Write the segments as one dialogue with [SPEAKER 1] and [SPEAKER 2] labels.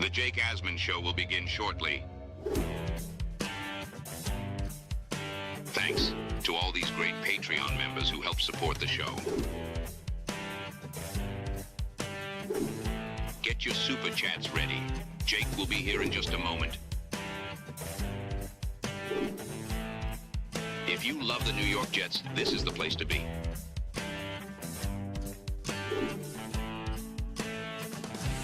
[SPEAKER 1] The Jake Asman Show will begin shortly. Thanks to all these great Patreon members who help support the show. Get your super chats ready. Jake will be here in just a moment. If you love the New York Jets, this is the place to be.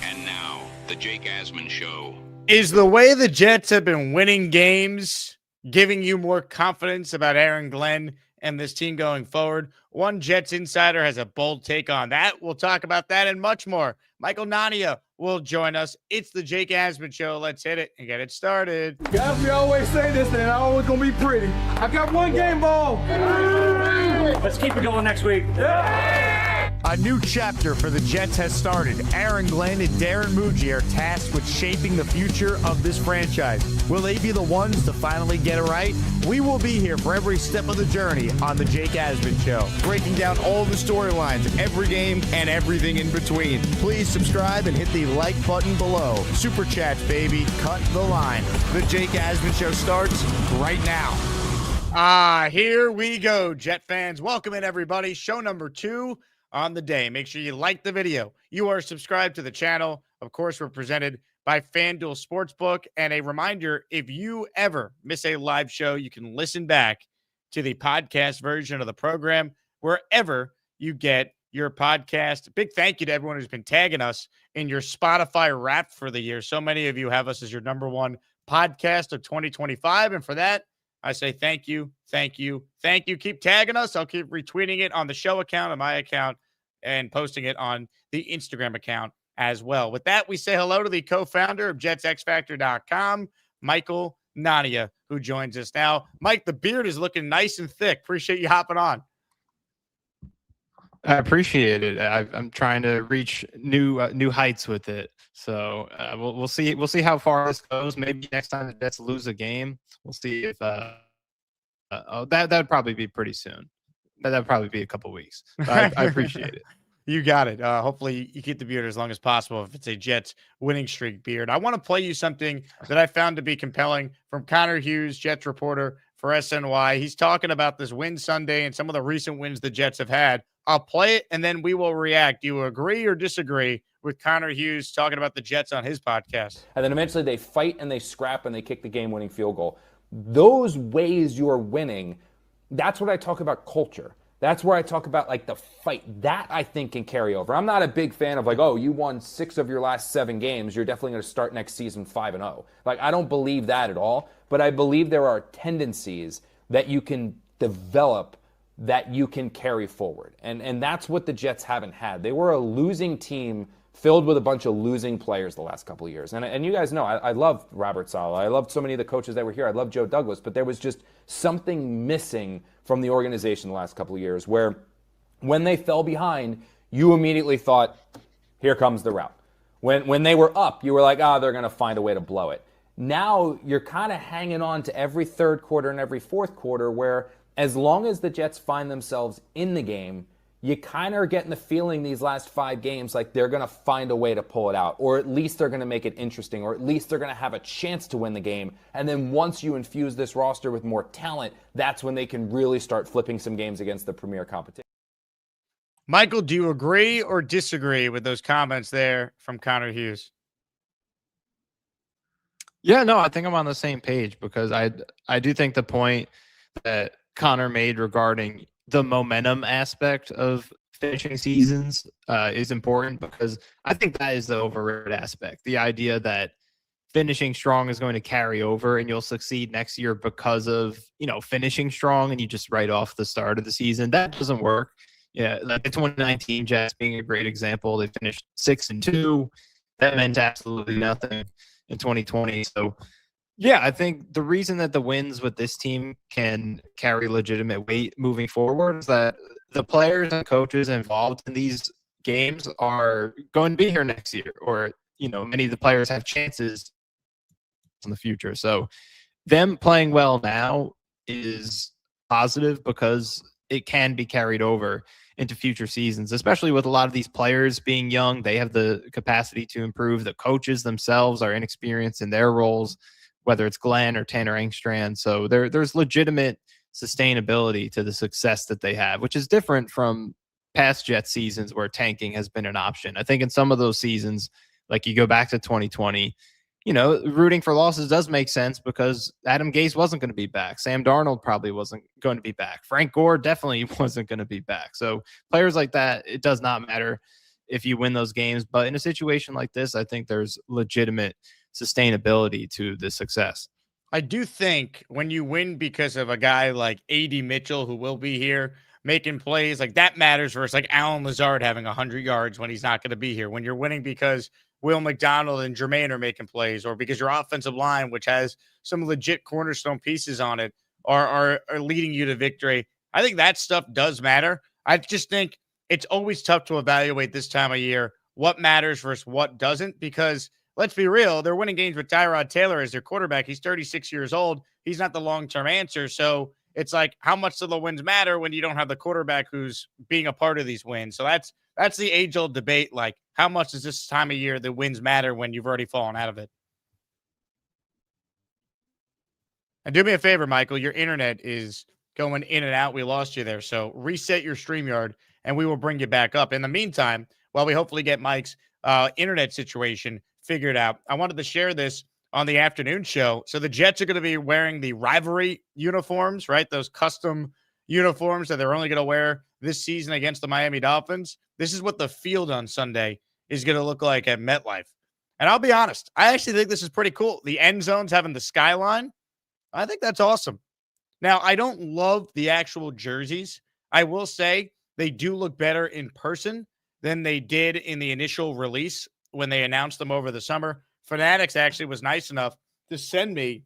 [SPEAKER 1] And now, the Jake Asman Show.
[SPEAKER 2] Is the way the Jets have been winning games giving you more confidence about Aaron Glenn and this team going forward? One Jets insider has a bold take on that. We'll talk about that and much more. Michael Nania will join us. It's the Jake Asman Show. Let's hit it and get it started.
[SPEAKER 3] Guys, we always say this, and it's always going to be pretty. I got one game ball.
[SPEAKER 4] Let's keep it going next week.
[SPEAKER 5] A new chapter for the Jets has started. Aaron Glenn and Darren Muji are tasked with shaping the future of this franchise. Will they be the ones to finally get it right? We will be here for every step of the journey on the Jake Asman Show, breaking down all the storylines, every game, and everything in between. Please subscribe and hit the like button below. Super chats, baby. Cut the line. The Jake Asman Show starts right now.
[SPEAKER 2] Here we go, Jet fans. Welcome in, everybody. Show number 2 on the day. Make sure you like the video. You are subscribed to the channel. Of course, we're presented by FanDuel Sportsbook. And a reminder, if you ever miss a live show, you can listen back to the podcast version of the program wherever you get your podcast. Big thank you to everyone who's been tagging us in your Spotify Wrapped for the year. So many of you have us as your number one podcast of 2025. And for that, I say thank you, thank you, thank you. Keep tagging us. I'll keep retweeting it on the show account, on my account, and posting it on the Instagram account as well. With that, we say hello to the co-founder of JetsXFactor.com, Michael Nania, who joins us now. Mike, the beard is looking nice and thick. Appreciate you hopping on.
[SPEAKER 6] I appreciate it. I'm trying to reach new heights with it. So we'll see. We'll see how far this goes. Maybe next time the Jets lose a game, we'll see if that'd probably be pretty soon. That'd probably be a couple weeks. I appreciate it.
[SPEAKER 2] You got it. Hopefully you keep the beard as long as possible if it's a Jets winning streak beard. I want to play you something that I found to be compelling from Connor Hughes, Jets reporter for SNY. He's talking about this win Sunday and some of the recent wins the Jets have had. I'll play it, and then we will react. Do you agree or disagree with Connor Hughes talking about the Jets on his podcast?
[SPEAKER 7] And then eventually they fight and they scrap and they kick the game-winning field goal. Those ways you're winning, that's what I talk about culture. That's where I talk about, like, the fight. That, I think, can carry over. I'm not a big fan of, like, oh, you won 6 of your last 7 games. You're definitely going to start next season 5-0. Like, I don't believe that at all. But I believe there are tendencies that you can develop that you can carry forward. And that's what the Jets haven't had. They were a losing team filled with a bunch of losing players the last couple of years. And you guys know, I love Robert Saleh. I loved so many of the coaches that were here. I love Joe Douglas. But there was just something missing from the organization the last couple of years where when they fell behind, you immediately thought, here comes the rout. When they were up, you were like, they're going to find a way to blow it. Now you're kind of hanging on to every third quarter and every fourth quarter where as long as the Jets find themselves in the game, you kind of are getting the feeling these last 5 games like they're going to find a way to pull it out, or at least they're going to make it interesting, or at least they're going to have a chance to win the game. And then once you infuse this roster with more talent, that's when they can really start flipping some games against the premier competition.
[SPEAKER 2] Michael, do you agree or disagree with those comments there from Connor Hughes?
[SPEAKER 6] Yeah, no, I think I'm on the same page because I do think the point that Connor made regarding the momentum aspect of finishing seasons is important because I think that is the overrated aspect. The idea that finishing strong is going to carry over and you'll succeed next year because of, finishing strong and you just write off the start of the season. That doesn't work. Yeah, like the 2019 Jets being a great example. They finished 6-2. That meant absolutely nothing in 2020. So yeah, I think the reason that the wins with this team can carry legitimate weight moving forward is that the players and coaches involved in these games are going to be here next year, or, many of the players have chances in the future. So them playing well now is positive because it can be carried over into future seasons, especially with a lot of these players being young. They have the capacity to improve. The coaches themselves are inexperienced in their roles, whether it's Glenn or Tanner Engstrand. So there's legitimate sustainability to the success that they have, which is different from past Jet seasons where tanking has been an option. I think in some of those seasons, like you go back to 2020, rooting for losses does make sense because Adam Gase wasn't going to be back. Sam Darnold probably wasn't going to be back. Frank Gore definitely wasn't going to be back. So players like that, it does not matter if you win those games. But in a situation like this, I think there's legitimate sustainability to the success.
[SPEAKER 2] I do think when you win because of a guy like A.D. Mitchell, who will be here making plays, like that matters versus like Alan Lazard having 100 yards when he's not going to be here. When you're winning because Will McDonald and Jermaine are making plays, or because your offensive line, which has some legit cornerstone pieces on it, are leading you to victory. I think that stuff does matter. I just think it's always tough to evaluate this time of year what matters versus what doesn't, because let's be real, they're winning games with Tyrod Taylor as their quarterback. He's 36 years old. He's not the long-term answer. So it's like, how much do the wins matter when you don't have the quarterback who's being a part of these wins? So that's the age-old debate. Like, how much does this time of year the wins matter when you've already fallen out of it? And do me a favor, Michael. Your internet is going in and out. We lost you there. So reset your StreamYard, and we will bring you back up. In the meantime, while we hopefully get Mike's internet situation figured out, I wanted to share this on the afternoon show. So the Jets are going to be wearing the rivalry uniforms, right? Those custom uniforms that they're only going to wear this season against the Miami Dolphins. This is what the field on Sunday is going to look like at MetLife. And I'll be honest, I actually think this is pretty cool. The end zones having the skyline, I think that's awesome. Now, I don't love the actual jerseys. I will say they do look better in person than they did in the initial release when they announced them over the summer. Fanatics actually was nice enough to send me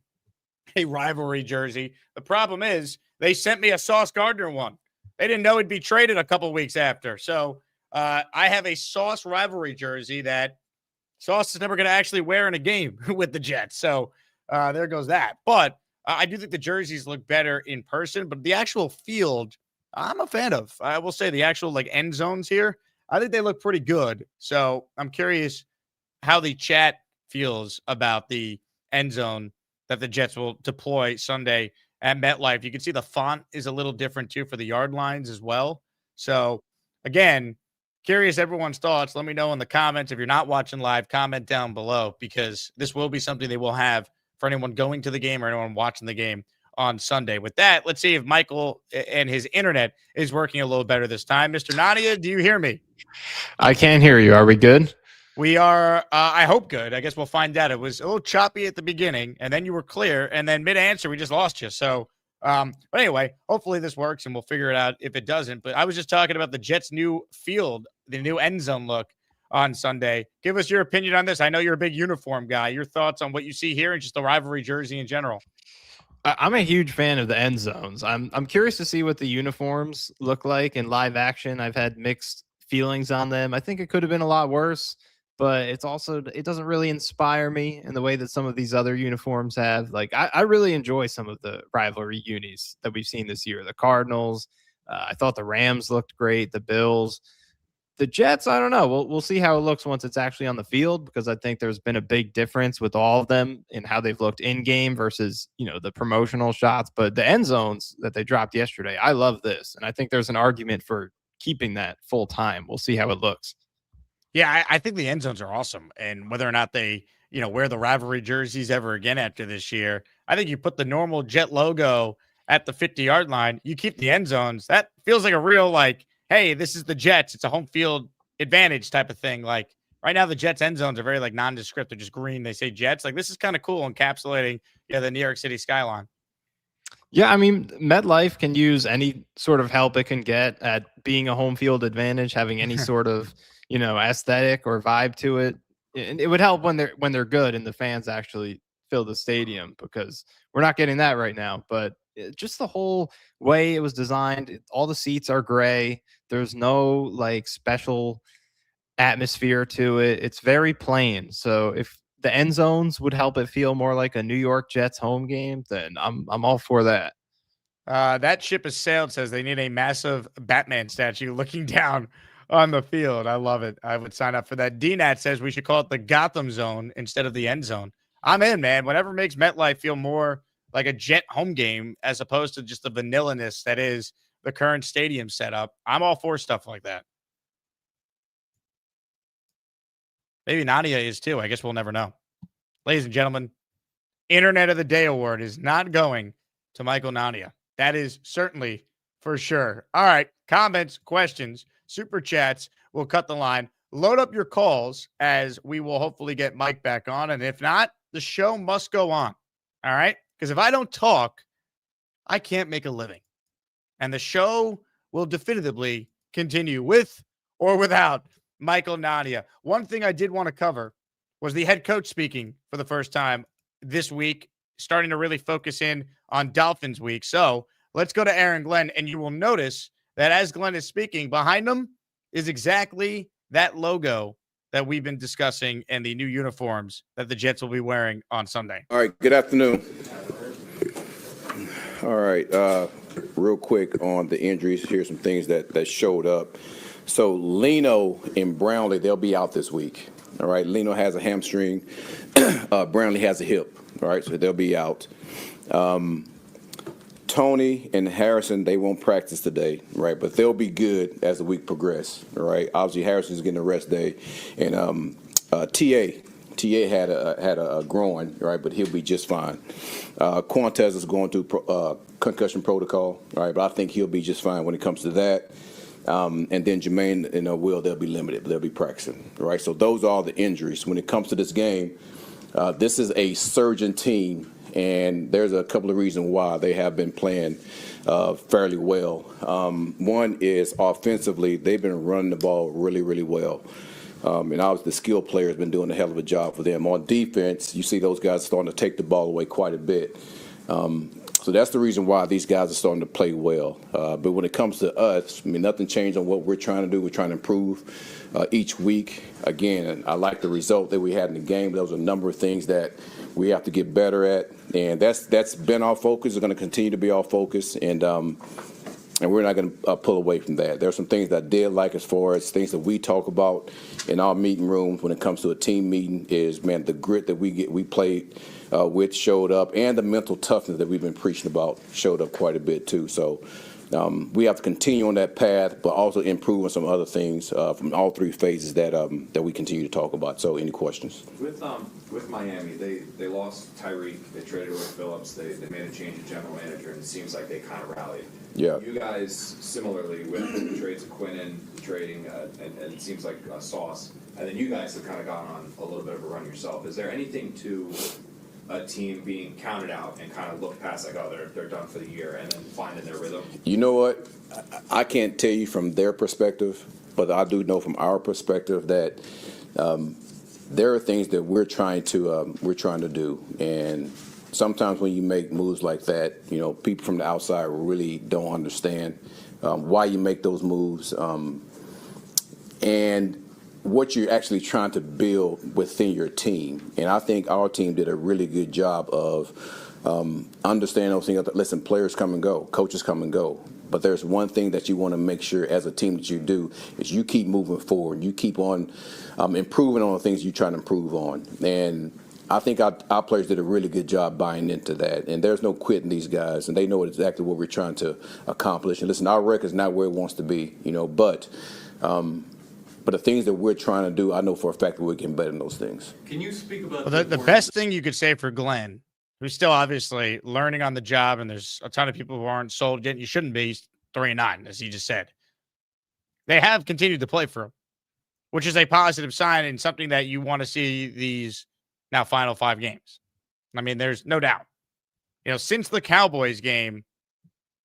[SPEAKER 2] a rivalry jersey. The problem is they sent me a Sauce Gardner one. They didn't know he'd be traded a couple weeks after. So I have a Sauce rivalry jersey that Sauce is never going to actually wear in a game with the Jets. So there goes that. But I do think the jerseys look better in person, but the actual field, I'm a fan of. I will say the actual like end zones here, I think they look pretty good. So I'm curious how the chat feels about the end zone that the Jets will deploy Sunday at MetLife. You can see the font is a little different too for the yard lines as well. So again, curious everyone's thoughts. Let me know in the comments. If you're not watching live, comment down below, because this will be something they will have for anyone going to the game or anyone watching the game on Sunday. With that, let's see if Michael and his internet is working a little better this time. Mr. Nania, do you hear me?
[SPEAKER 6] I can hear you. Are we good?
[SPEAKER 2] We are, I hope, good. I guess we'll find out. It was a little choppy at the beginning, and then you were clear, and then mid-answer, we just lost you. So, but anyway, hopefully this works, and we'll figure it out if it doesn't. But I was just talking about the Jets' new field, the new end zone look on Sunday. Give us your opinion on this. I know you're a big uniform guy. Your thoughts on what you see here and just the rivalry jersey in general.
[SPEAKER 6] I'm a huge fan of the end zones. I'm curious to see what the uniforms look like in live action. I've had mixed feelings on them. I think it could have been a lot worse, but it doesn't really inspire me in the way that some of these other uniforms have. Like, I really enjoy some of the rivalry unis that we've seen this year. The Cardinals, I thought the Rams looked great. The Bills, the Jets, I don't know. We'll see how it looks once it's actually on the field, because I think there's been a big difference with all of them in how they've looked in game versus, the promotional shots. But the end zones that they dropped yesterday, I love this. And I think there's an argument for keeping that full time. We'll see how it looks.
[SPEAKER 2] Yeah, I think the end zones are awesome. And whether or not they, wear the rivalry jerseys ever again after this year, I think you put the normal Jet logo at the 50-yard line, you keep the end zones. That feels like a real, hey, this is the Jets. It's a home field advantage type of thing. Like right now, the Jets end zones are very nondescript. They're just green. They say Jets. This is kind of cool, encapsulating the New York City skyline.
[SPEAKER 6] Yeah, I mean, MetLife can use any sort of help it can get at being a home field advantage, having any sort of aesthetic or vibe to it. And it would help when they're good and the fans actually fill the stadium, because we're not getting that right now. But just the whole way it was designed, all the seats are gray. There's no special atmosphere to it. It's very plain. So if the end zones would help it feel more like a New York Jets home game, then I'm all for that.
[SPEAKER 2] That ship has sailed, says they need a massive Batman statue looking down on the field. I love it. I would sign up for that. DNAT says we should call it the Gotham Zone instead of the End Zone. I'm in, man. Whatever makes MetLife feel more like a Jet home game as opposed to just the vanilla-ness that is the current stadium setup. I'm all for stuff like that. Maybe Nania is too. I guess we'll never know. Ladies and gentlemen, Internet of the Day award is not going to Michael Nania. That is certainly for sure. All right. Comments, questions, super chats. We'll cut the line. Load up your calls as we will hopefully get Mike back on. And if not, the show must go on. All right. Because if I don't talk, I can't make a living. And the show will definitively continue with or without Michael Nania. One thing I did want to cover was the head coach speaking for the first time this week, starting to really focus in on Dolphins week. So let's go to Aaron Glenn, and you will notice that as Glenn is speaking, behind him is exactly that logo that we've been discussing and the new uniforms that the Jets will be wearing on Sunday.
[SPEAKER 8] All right, good afternoon. All right, real quick on the injuries, here's some things that showed up. So Leno and Brownlee, they'll be out this week. All right, Leno has a hamstring. Brownlee has a hip. All right, so they'll be out. Tony and Harrison, they won't practice today, right? But they'll be good as the week progresses, all right? Obviously, Harrison's getting a rest day. And TA had a groin, right? But he'll be just fine. Quantez is going through concussion protocol, right? But I think he'll be just fine when it comes to that. And then Jermaine and Will, they'll be limited. They'll be practicing, right? So those are the injuries. When it comes to this game, this is a surging team, and there's a couple of reasons why they have been playing fairly well. One is offensively, they've been running the ball really, really well. And obviously the skill player has been doing a hell of a job for them. On defense, you see those guys starting to take the ball away quite a bit. So that's the reason why these guys are starting to play well. But when it comes to us, I mean, nothing changed on what we're trying to do. We're trying to improve each week. Again, I like the result that we had in the game. There was a number of things that we have to get better at. And that's been our focus. It's going to continue to be our focus. And we're not going to pull away from that. There are some things that I did like as far as things that we talk about in our meeting rooms when it comes to a team meeting is, man, the grit that we played with showed up, and the mental toughness that we've been preaching about showed up quite a bit too. So we have to continue on that path, but also improve on some other things from all three phases that we continue to talk about. So any questions?
[SPEAKER 9] With Miami, they lost Tyreek, they traded away Phillips, they made a change of general manager, and it seems like they kind of rallied.
[SPEAKER 8] Yeah.
[SPEAKER 9] You guys, similarly, with the trades of Quinnen, the trading, and it seems like Sauce, and then you guys have kind of gone on a little bit of a run yourself. Is there anything to a team being counted out and kind of look past, like, oh, they're done for the year, and then finding their rhythm?
[SPEAKER 8] You know what? I can't tell you from their perspective, but I do know from our perspective that there are things that we're trying to do, and sometimes when you make moves like that, you know, people from the outside really don't understand why you make those moves and what you're actually trying to build within your team. And I think our team did a really good job of understanding those things. Listen, players come and go, coaches come and go. But there's one thing that you want to make sure as a team that you do is you keep moving forward. You keep on improving on the things you're trying to improve on. And I think our players did a really good job buying into that. And there's no quitting these guys, and they know exactly what we're trying to accomplish. And listen, our record's not where it wants to be, you know, but the things that we're trying to do, I know for a fact that we're getting better in those things.
[SPEAKER 9] Can you speak about
[SPEAKER 2] the best thing you could say for Glenn, who's still obviously learning on the job, and there's a ton of people who aren't sold yet. You shouldn't be. He's 3-9, as he just said. They have continued to play for him, which is a positive sign and something that you want to see these now final 5 games. I mean, there's no doubt. You know, since the Cowboys game,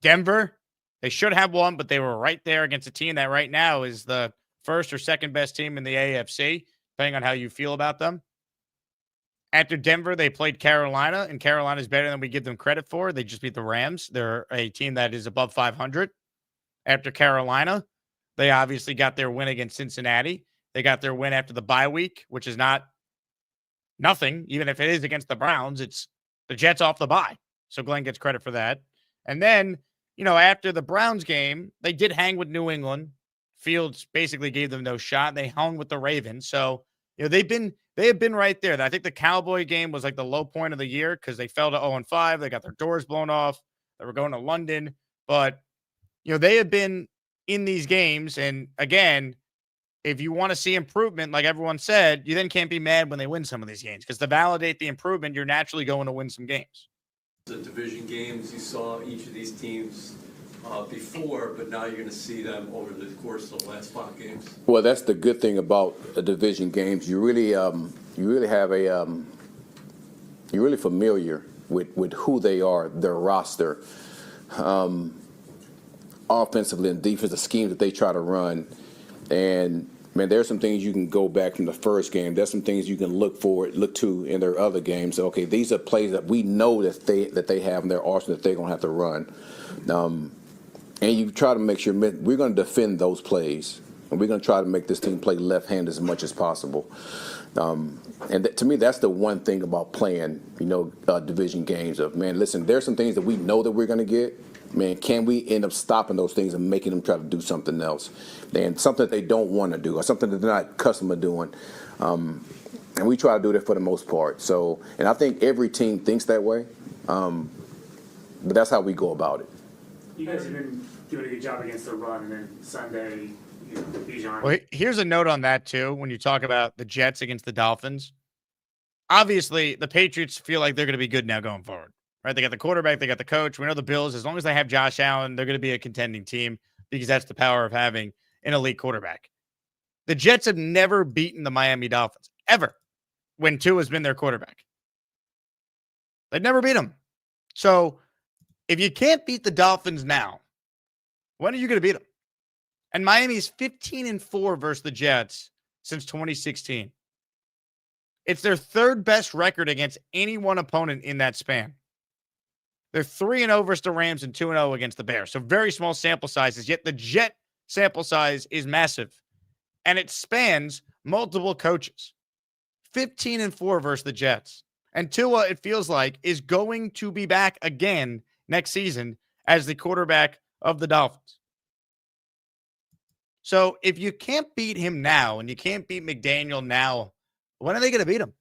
[SPEAKER 2] Denver, they should have won, but they were right there against a team that right now is the first or second best team in the AFC, depending on how you feel about them. After Denver, they played Carolina, and Carolina is better than we give them credit for. They just beat the Rams. They're a team that is above 500. After Carolina, they obviously got their win against Cincinnati. They got their win after the bye week, which is not nothing. Even if it is against the Browns, it's the Jets off the bye. So Glenn gets credit for that. And then after the Browns game, they did hang with New England. Fields basically gave them no shot. They hung with the Ravens. So, they have been right there. I think the Cowboy game was like the low point of the year because they fell to 0-5. They got their doors blown off. They were going to London. But, they have been in these games. And again, if you want to see improvement, like everyone said, you then can't be mad when they win some of these games because to validate the improvement, you're naturally going to win some games.
[SPEAKER 10] The division games, you saw each of these teams before, but now you're going to see them over the course of the last 5 games.
[SPEAKER 8] Well, that's the good thing about division games. You really have you're really familiar with who they are, their roster, offensively and defensive schemes that they try to run. And man, there's some things you can go back from the first game. There's some things you can look to in their other games. So, okay, these are plays that we know that they have in their arsenal that they're going to have to run. And you try to make sure we're going to defend those plays, and we're going to try to make this team play left-handed as much as possible. To me, that's the one thing about playing, division games. Man, listen, there's some things that we know that we're going to get. Man, can we end up stopping those things and making them try to do something else? And something that they don't want to do or something that they're not accustomed to doing. And we try to do that for the most part. So, and I think every team thinks that way. But that's how we go about it.
[SPEAKER 4] You guys have been doing a good job against the run, and then Sunday, Bijan.
[SPEAKER 2] Well, here's a note on that, too, when you talk about the Jets against the Dolphins. Obviously, the Patriots feel like they're going to be good now going forward. Right, they got the quarterback, they got the coach. We know the Bills, as long as they have Josh Allen, they're going to be a contending team because that's the power of having an elite quarterback. The Jets have never beaten the Miami Dolphins, ever, when Tua has been their quarterback. They've never beat them. So if you can't beat the Dolphins now, when are you going to beat them? And Miami's 15-4 versus the Jets since 2016. It's their third best record against any one opponent in that span. They're 3-0 versus the Rams and 2-0 against the Bears. So very small sample sizes, yet the Jet sample size is massive. And it spans multiple coaches. 15-4 versus the Jets. And Tua, it feels like, is going to be back again next season as the quarterback of the Dolphins. So if you can't beat him now and you can't beat McDaniel now, when are they going to beat him?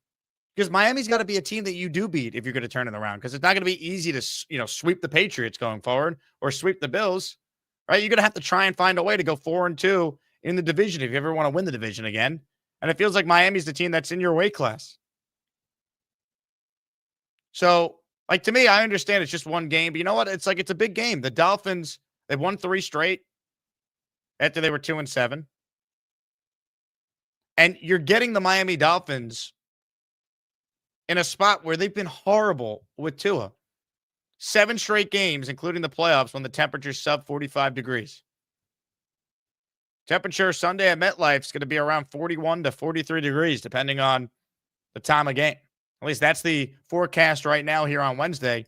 [SPEAKER 2] Because Miami's got to be a team that you do beat if you're going to turn it around. Because it's not going to be easy to, sweep the Patriots going forward or sweep the Bills, right? You're going to have to try and find a way to go 4-2 in the division if you ever want to win the division again. And it feels like Miami's the team that's in your weight class. So, to me, I understand it's just one game, but you know what? It's a big game. The Dolphins, they've won 3 straight after they were 2-7. And you're getting the Miami Dolphins in a spot where they've been horrible with Tua. 7 straight games, including the playoffs, when the temperature's sub 45 degrees. Temperature Sunday at MetLife is going to be around 41 to 43 degrees, depending on the time of game. At least that's the forecast right now here on Wednesday.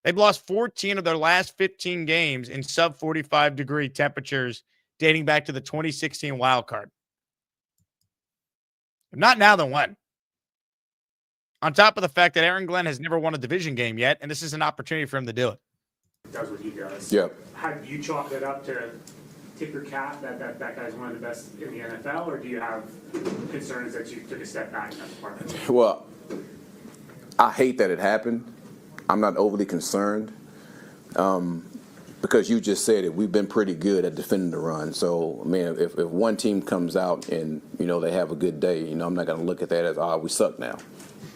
[SPEAKER 2] They've lost 14 of their last 15 games in sub 45 degree temperatures dating back to the 2016 wild card. If not now, then when? On top of the fact that Aaron Glenn has never won a division game yet, and this is an opportunity for him to do it.
[SPEAKER 4] Does what he does.
[SPEAKER 8] Yeah.
[SPEAKER 4] Have you chalked it up to tip your cap that guy's one of the best in the NFL, or do you have concerns that you took a step back in that part?
[SPEAKER 8] Well, I hate that it happened. I'm not overly concerned because you just said it. We've been pretty good at defending the run. So, man, if one team comes out and, they have a good day, I'm not going to look at that as, we suck now.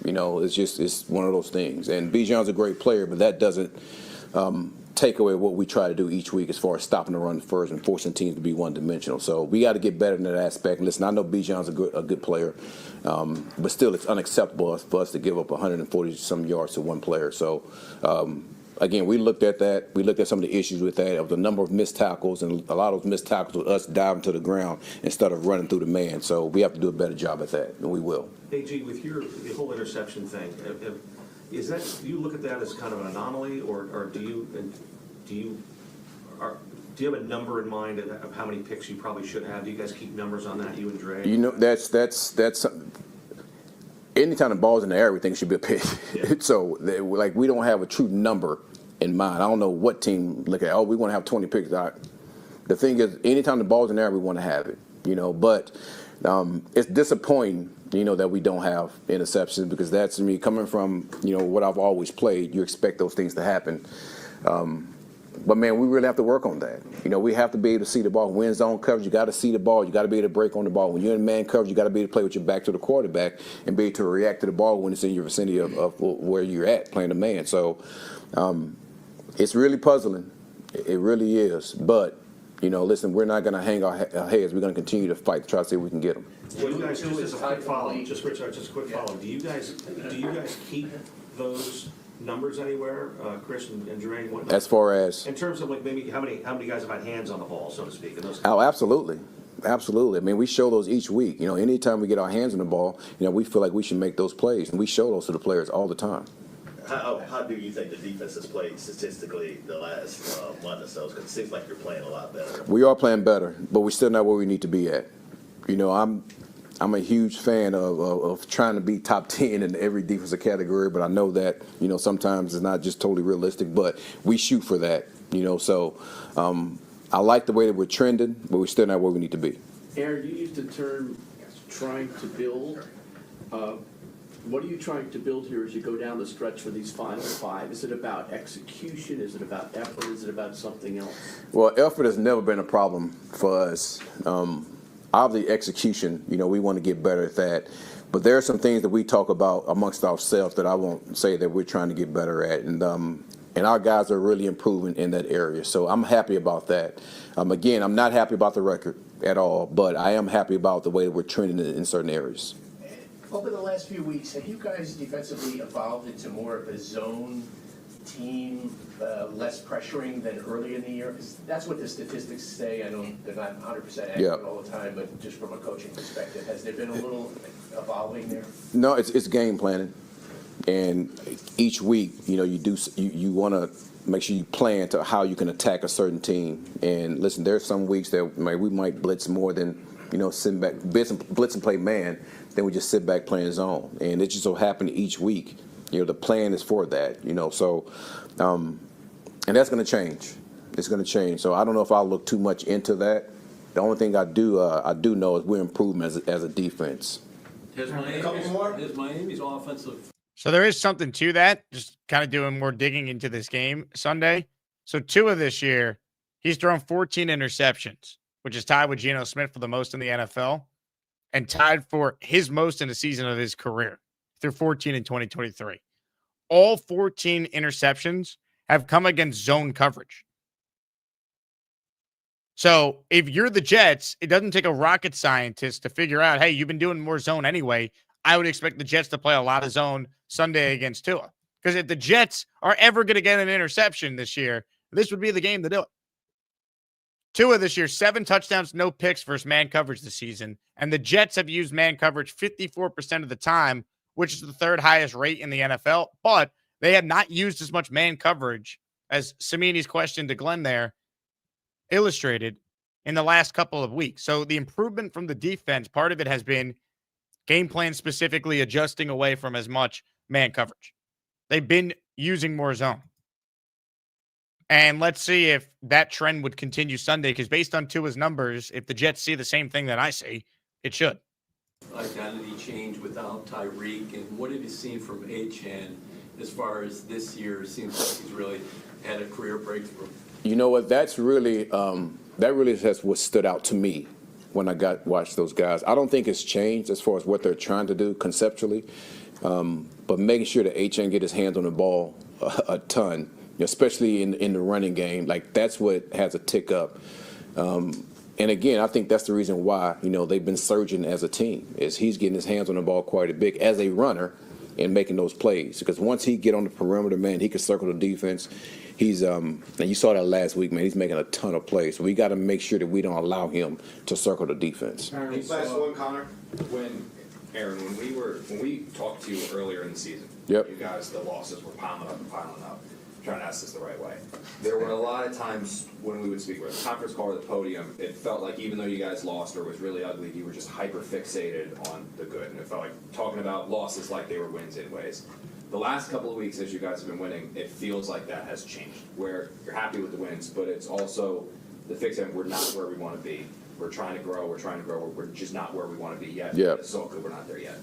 [SPEAKER 8] It's one of those things. And Bijan's a great player, but that doesn't take away what we try to do each week as far as stopping the run first and forcing teams to be one-dimensional. So we got to get better in that aspect. And listen, I know Bijan's a good player, but still it's unacceptable for us to give up 140-some yards to one player. So, again, we looked at that. We looked at some of the issues with that, of the number of missed tackles, and a lot of those missed tackles with us diving to the ground instead of running through the man. So we have to do a better job at that, and we will.
[SPEAKER 10] AG, with the whole interception thing, do you look at that as kind of an anomaly, or do you have a number in mind of how many picks you probably should have? Do you guys keep numbers on that, you and Dre?
[SPEAKER 8] That's anytime the ball's in the air, everything should be a pick. Yeah. So, we don't have a true number in mind. I don't know what team look at, we want to have 20 picks. The thing is, anytime the ball's in there, we want to have it, but it's disappointing, that we don't have interceptions, because that's, to me, coming from, what I've always played, you expect those things to happen. But, man, we really have to work on that. We have to be able to see the ball. When zone coverage, you got to see the ball. You got to be able to break on the ball. When you're in man coverage, you got to be able to play with your back to the quarterback and be able to react to the ball when it's in your vicinity of where you're at playing the man. So it's really puzzling. It really is. But, listen, we're not going to hang our heads. We're going to continue to fight to try to see if we can get them.
[SPEAKER 10] Well, you guys, just as a quick follow, Richard, just a quick follow. Do you guys keep those numbers anywhere, Chris and Jermaine?
[SPEAKER 8] As far as
[SPEAKER 10] in terms of like maybe how many guys have had hands on the ball, so to speak? In those
[SPEAKER 8] absolutely. I mean, we show those each week. Anytime we get our hands on the ball, we feel like we should make those plays, and we show those to the players all the time.
[SPEAKER 11] How do you think the defense has played statistically the last month or so? Because it seems like you're playing a lot better.
[SPEAKER 8] We are playing better, but we're still not where we need to be at. I'm a huge fan of trying to be top 10 in every defensive category, but I know that, sometimes it's not just totally realistic, but we shoot for that, so I like the way that we're trending, but we're still not where we need to be.
[SPEAKER 12] Aaron, you used the term trying to build. What are you trying to build here as you go down the stretch for these final five? Is it about execution? Is it about effort? Is it about something else?
[SPEAKER 8] Well, effort has never been a problem for us. Obviously, execution, we want to get better at that. But there are some things that we talk about amongst ourselves that I won't say that we're trying to get better at. And our guys are really improving in that area. So I'm happy about that. Again, I'm not happy about the record at all, but I am happy about the way that we're trending in certain areas.
[SPEAKER 13] Over the last few weeks, have you guys defensively evolved into more of a zone team, less pressuring than early in the year? Because that's what the statistics say. I know they're not 100% accurate all the time, but just from a coaching perspective, has there been a little evolving there?
[SPEAKER 8] No, it's game planning, and each week, you want to make sure you plan to how you can attack a certain team. And listen, there's some weeks that we might blitz more than sitting back, blitz and play man. Then we just sit back playing zone, and it just so happened each week. The plan is for that, so, and that's going to change. It's going to change. So I don't know if I'll look too much into that. The only thing I do know is we're improving as a defense.
[SPEAKER 12] Has Miami's offensive?
[SPEAKER 2] So there is something to that. Just kind of doing more digging into this game Sunday. So Tua this year, he's thrown 14 interceptions, which is tied with Geno Smith for the most in the NFL, and tied for his most in a season of his career. Through 14 in 2023. All 14 interceptions have come against zone coverage. So if you're the Jets, it doesn't take a rocket scientist to figure out, hey, you've been doing more zone anyway. I would expect the Jets to play a lot of zone Sunday against Tua. Because if the Jets are ever going to get an interception this year, this would be the game to do it. Tua this year, 7 touchdowns, no picks versus man coverage this season. And the Jets have used man coverage 54% of the time, which is the third highest rate in the NFL, but they have not used as much man coverage as Samini's question to Glenn there illustrated in the last couple of weeks. So the improvement from the defense, part of it has been game plan specifically adjusting away from as much man coverage. They've been using more zone. And let's see if that trend would continue Sunday, because based on Tua's numbers, if the Jets see the same thing that I see, it should.
[SPEAKER 12] Identity change without Tyreek, and what have you seen from Achane as far as this year? It seems like he's really had a career breakthrough.
[SPEAKER 8] You know what? That's really has what stood out to me when I watched those guys. I don't think it's changed as far as what they're trying to do conceptually, but making sure that Achane get his hands on the ball a ton, especially in the running game, like that's what has a tick up. And again, I think that's the reason why, they've been surging as a team, is he's getting his hands on the ball quite a bit as a runner and making those plays. Because once he get on the perimeter, man, he can circle the defense. He's and you saw that last week, man, he's making a ton of plays. So we got to make sure that we don't allow him to circle the defense.
[SPEAKER 9] Last one, Connor. Aaron, when we talked to you earlier in the season,
[SPEAKER 8] you
[SPEAKER 9] guys, the losses were piling up. I'm trying to ask this the right way. There were a lot of times when we would speak with a conference call or the podium, it felt like even though you guys lost or was really ugly, you were just hyper fixated on the good. And it felt like talking about losses like they were wins in ways. the last couple of weeks as you guys have been winning, it feels like that has changed. Where you're happy with the wins, but it's also the fix end. We're not where we want to be. We're trying to grow. We're just not where we want to be yet.
[SPEAKER 8] Yeah.
[SPEAKER 9] It's so good we're not there yet.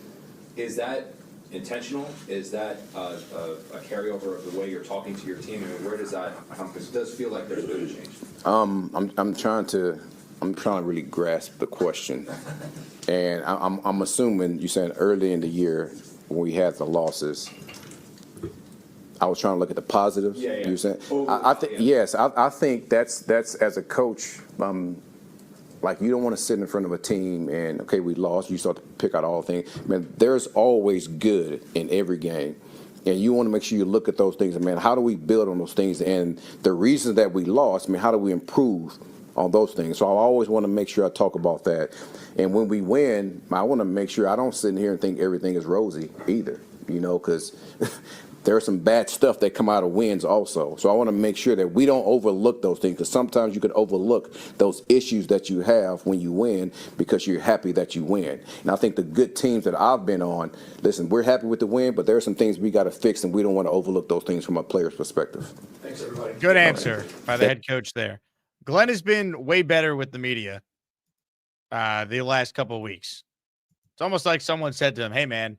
[SPEAKER 9] Is that intentional? Is that a carryover of the way you're talking to your team? I mean, where does that come? Because it does feel like there's a bit of change.
[SPEAKER 8] I'm trying to really grasp the question, and I'm assuming you're saying early in the year when we had the losses. I was trying to look at the positives.
[SPEAKER 9] Yeah.
[SPEAKER 8] You were saying, I think yes. I think that's as a coach. Like, you don't want to sit in front of a team and, okay, we lost. You start to pick out all things. Man, there's always good in every game. And you want to make sure you look at those things. And, man, how do we build on those things? And the reasons that we lost, I mean, how do we improve on those things? So I always want to make sure I talk about that. And when we win, I want to make sure I don't sit in here and think everything is rosy either, because there's some bad stuff that come out of wins also. So I want to make sure that we don't overlook those things, because sometimes you could overlook those issues that you have when you win because you're happy that you win. And I think the good teams that I've been on, listen, we're happy with the win, but there are some things we got to fix, and we don't want to overlook those things from a player's perspective.
[SPEAKER 13] Thanks, everybody.
[SPEAKER 2] Good answer by the head coach there. Glenn has been way better with the media the last couple of weeks. It's almost like someone said to him, hey, man,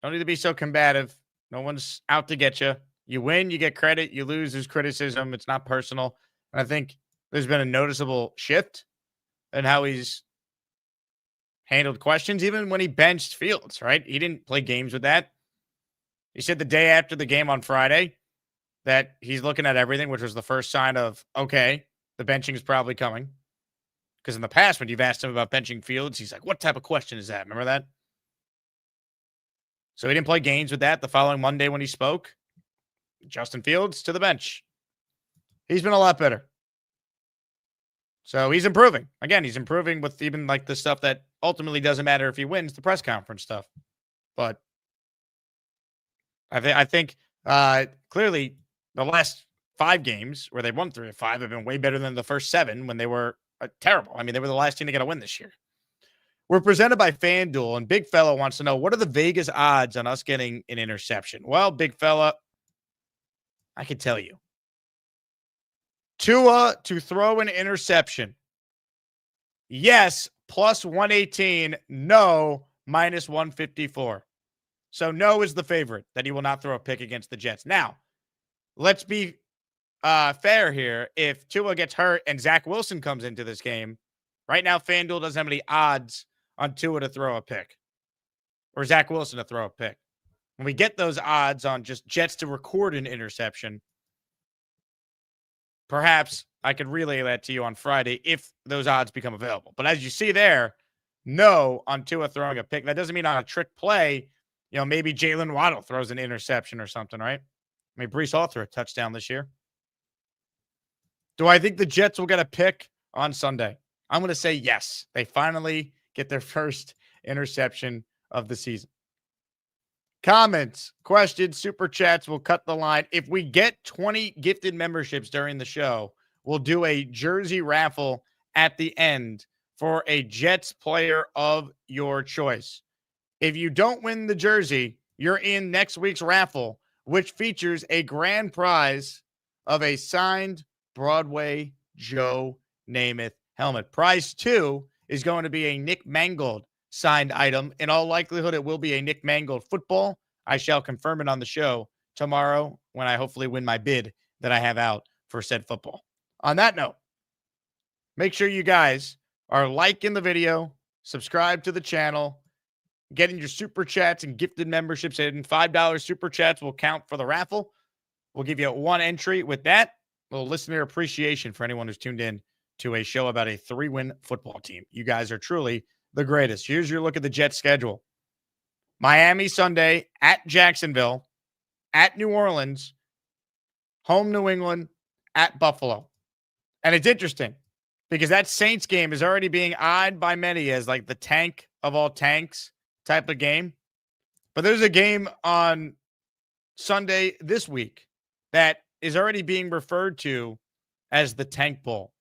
[SPEAKER 2] don't need to be so combative. No one's out to get you. You win, you get credit. You lose, there's criticism. It's not personal. And I think there's been a noticeable shift in how he's handled questions, even when he benched Fields, right? He didn't play games with that. He said the day after the game on Friday that he's looking at everything, which was the first sign of, okay, the benching is probably coming. Because in the past, when you've asked him about benching Fields, he's like, what type of question is that? Remember that? So he didn't play games with that. The following Monday when he spoke, Justin Fields to the bench. He's been a lot better. So he's improving. Again, he's improving with even like the stuff that ultimately doesn't matter if he wins, the press conference stuff. But I think clearly the last 5 games where they won 3 of 5 have been way better than the first 7 when they were terrible. I mean, they were the last team to get a win this year. We're presented by FanDuel, and Big Fella wants to know, what are the Vegas odds on us getting an interception? Well, Big Fella, I can tell you. Tua to throw an interception. Yes, plus 118. No, minus 154. So no is the favorite that he will not throw a pick against the Jets. Now, let's be fair here. If Tua gets hurt and Zach Wilson comes into this game, right now FanDuel doesn't have any odds on Tua to throw a pick or Zach Wilson to throw a pick. When we get those odds on just Jets to record an interception, perhaps I could relay that to you on Friday if those odds become available. But as you see there, no on Tua throwing a pick. That doesn't mean on a trick play, maybe Jalen Waddle throws an interception or something, right? I mean, Breece Hall threw a touchdown this year. Do I think the Jets will get a pick on Sunday? I'm going to say yes. They finally get their first interception of the season. Comments, questions, super chats will cut the line. If we get 20 gifted memberships during the show, we'll do a jersey raffle at the end for a Jets player of your choice. If you don't win the jersey, you're in next week's raffle, which features a grand prize of a signed Broadway Joe Namath helmet. Prize 2 is going to be a Nick Mangold signed item. In all likelihood, it will be a Nick Mangold football. I shall confirm it on the show tomorrow when I hopefully win my bid that I have out for said football. On that note, make sure you guys are liking the video, subscribe to the channel, getting your super chats and gifted memberships in. $5 super chats will count for the raffle. We'll give you 1 entry with that. A little listener appreciation for anyone who's tuned in to a show about a 3-win football team. You guys are truly the greatest. Here's your look at the Jets schedule. Miami Sunday, at Jacksonville, at New Orleans, home New England, at Buffalo. And it's interesting because that Saints game is already being eyed by many as like the tank of all tanks type of game. But there's a game on Sunday this week that is already being referred to as the Tank Bowl.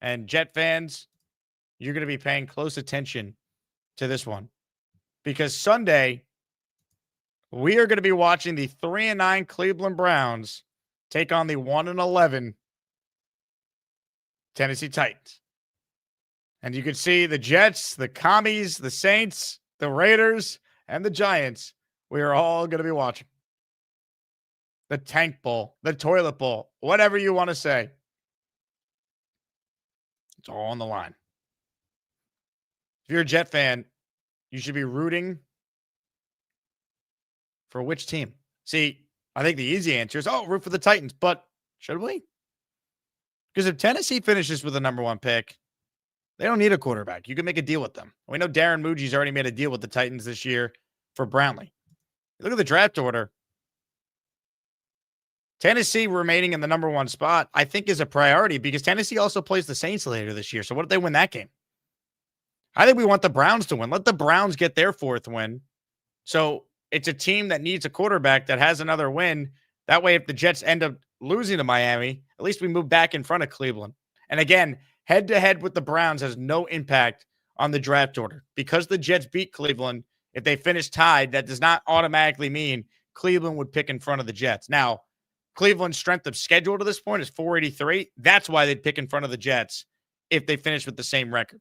[SPEAKER 2] And Jet fans, you're going to be paying close attention to this one because Sunday We are going to be watching the 3-9 Cleveland Browns take on the 1-11 Tennessee Titans. And you can see the Jets, the Commies, the Saints, the Raiders, and the Giants. We are all going to be watching. The Tank Bowl, the Toilet Bowl, whatever you want to say. It's all on the line. If you're a Jet fan, you should be rooting for which team? See, I think the easy answer is, root for the Titans. But should we? Because if Tennessee finishes with the number 1 pick, they don't need a quarterback. You can make a deal with them. We know Darren Muji's already made a deal with the Titans this year for Brownlee. Look at the draft order. Tennessee remaining in the number 1 spot, I think, is a priority because Tennessee also plays the Saints later this year. So what if they win that game? I think we want the Browns to win. Let the Browns get their 4th win. So it's a team that needs a quarterback that has another win. That way, if the Jets end up losing to Miami, at least we move back in front of Cleveland. And again, head-to-head with the Browns has no impact on the draft order. Because the Jets beat Cleveland, if they finish tied, that does not automatically mean Cleveland would pick in front of the Jets. Now, Cleveland's strength of schedule to this point is 483. That's why they'd pick in front of the Jets if they finish with the same record.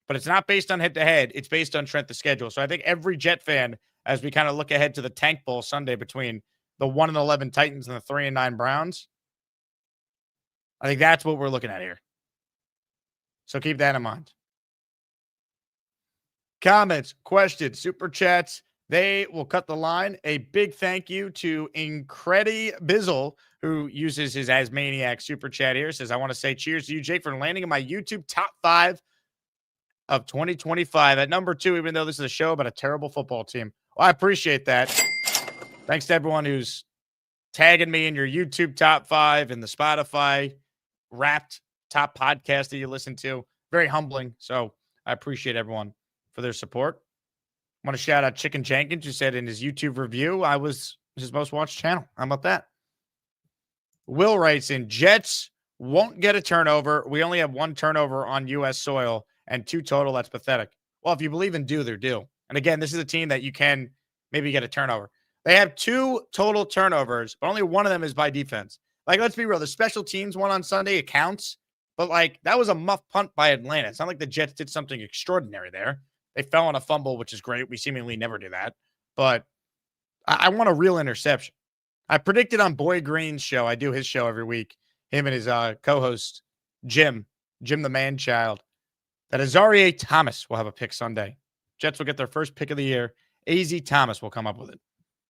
[SPEAKER 2] But it's not based on head-to-head. It's based on strength of schedule. So I think every Jet fan, as we kind of look ahead to the Tank Bowl Sunday between the 1-11 Titans and the 3-9 Browns, I think that's what we're looking at here. So keep that in mind. Comments, questions, super chats, they will cut the line. A big thank you to Incredi Bizzle, who uses his Asmaniac super chat here. Says, I want to say cheers to you, Jake, for landing in my YouTube top 5 of 2025 at number 2, even though this is a show about a terrible football team. Well, I appreciate that. Thanks to everyone who's tagging me in your YouTube top 5 and the Spotify Wrapped top podcast that you listen to. Very humbling. So I appreciate everyone for their support. I want to shout out Chicken Jenkins, who said in his YouTube review, I was his most watched channel. How about that? Will writes in, Jets won't get a turnover. We only have 1 turnover on U.S. soil and 2 total. That's pathetic. Well, if you believe in do, they're due. And again, this is a team that you can maybe get a turnover. They have 2 total turnovers, but only 1 of them is by defense. Like, let's be real. The special teams one on Sunday, it counts. But, like, that was a muff punt by Atlanta. It's not like the Jets did something extraordinary there. They fell on a fumble, which is great. We seemingly never do that. But I want a real interception. I predicted on Boy Green's show. I do his show every week. Him and his co-host, Jim the man-child, that Azarie Thomas will have a pick Sunday. Jets will get their first pick of the year. AZ Thomas will come up with it.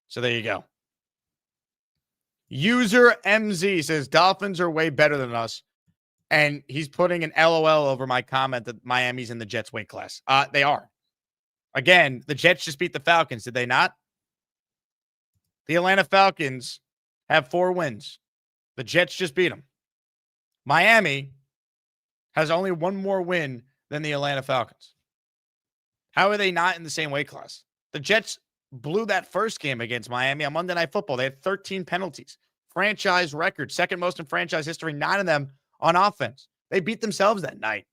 [SPEAKER 2] So there you go. User MZ says, Dolphins are way better than us. And he's putting an LOL over my comment that Miami's in the Jets weight class. They are. Again, the Jets just beat the Falcons, did they not? The Atlanta Falcons have 4 wins. The Jets just beat them. Miami has only 1 more win than the Atlanta Falcons. How are they not in the same weight class? The Jets blew that first game against Miami on Monday Night Football. They had 13 penalties. Franchise record, second most in franchise history, 9 of them on offense. They beat themselves that night.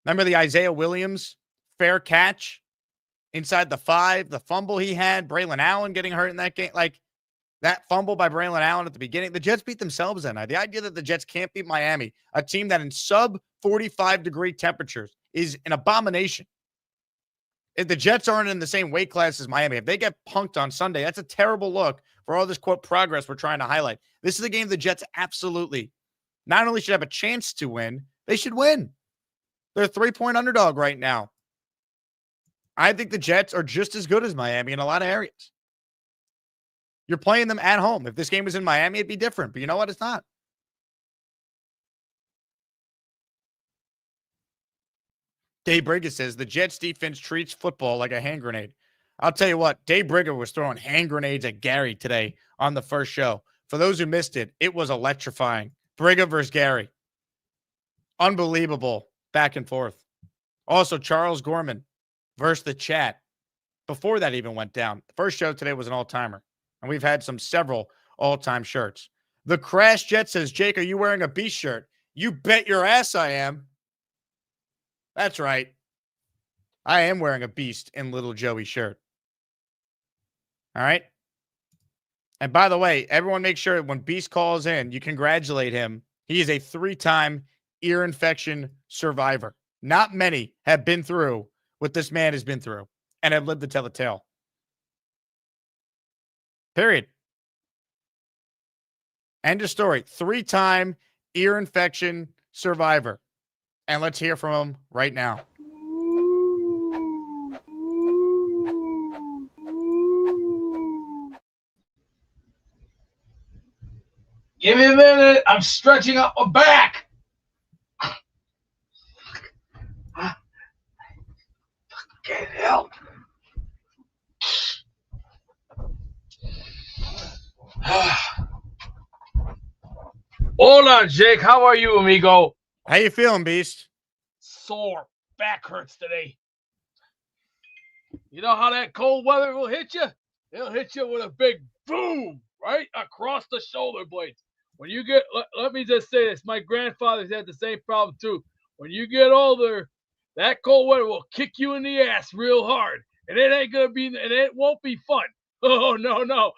[SPEAKER 2] Remember the Isaiah Williams fair catch inside the 5, the fumble he had, Braylon Allen getting hurt in that game. Like, that fumble by Braylon Allen at the beginning, the Jets beat themselves that night. The idea that the Jets can't beat Miami, a team that in sub 45-degree temperatures is an abomination. If the Jets aren't in the same weight class as Miami, if they get punked on Sunday, that's a terrible look for all this, quote, progress we're trying to highlight. This is a game the Jets absolutely not only should have a chance to win, they should win. They're a 3-point underdog right now. I think the Jets are just as good as Miami in a lot of areas. You're playing them at home. If this game was in Miami, it'd be different. But you know what? It's not. Dave Brigger says, the Jets defense treats football like a hand grenade. I'll tell you what, Dave Brigger was throwing hand grenades at Gary today on the first show. For those who missed it, it was electrifying. Brigger versus Gary. Unbelievable back and forth. Also, Charles Gorman versus the chat. Before that even went down. The first show today was an all-timer. And we've had several all-time shirts. The Crash Jet says, Jake, are you wearing a Beast shirt? You bet your ass I am. That's right. I am wearing a Beast and Little Joey shirt. All right. And by the way, everyone make sure when Beast calls in, you congratulate him. He is a 3-time ear infection survivor. Not many have been through what this man has been through and have lived to tell the tale. Period. End of story. 3-time ear infection survivor. And let's hear from him right now.
[SPEAKER 3] Give me a minute. I'm stretching out my back. Can't help. Hola, Jake. How are you, amigo?
[SPEAKER 2] How you feeling, Beast?
[SPEAKER 3] Sore. Back hurts today. You know how that cold weather will hit you? It'll hit you with a big boom right across the shoulder blades. When you get, let me just say this, my grandfather's had the same problem too. When you get older, that cold weather will kick you in the ass real hard, and it ain't gonna be, and it won't be fun. Oh no!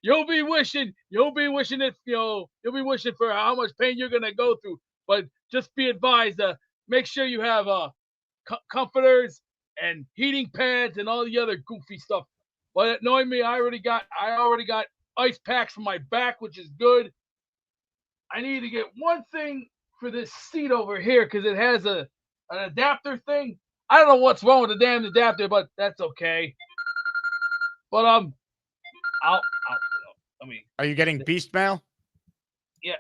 [SPEAKER 3] You'll be wishing it, you'll be wishing for how much pain you're gonna go through. But just be advised, make sure you have comforters and heating pads and all the other goofy stuff. But knowing me, I already got ice packs for my back, which is good. I need to get one thing for this seat over here because it has an adapter thing. I don't know what's wrong with the damn adapter, but that's okay. But I mean,
[SPEAKER 2] are you getting Beast mail?
[SPEAKER 3] Yeah,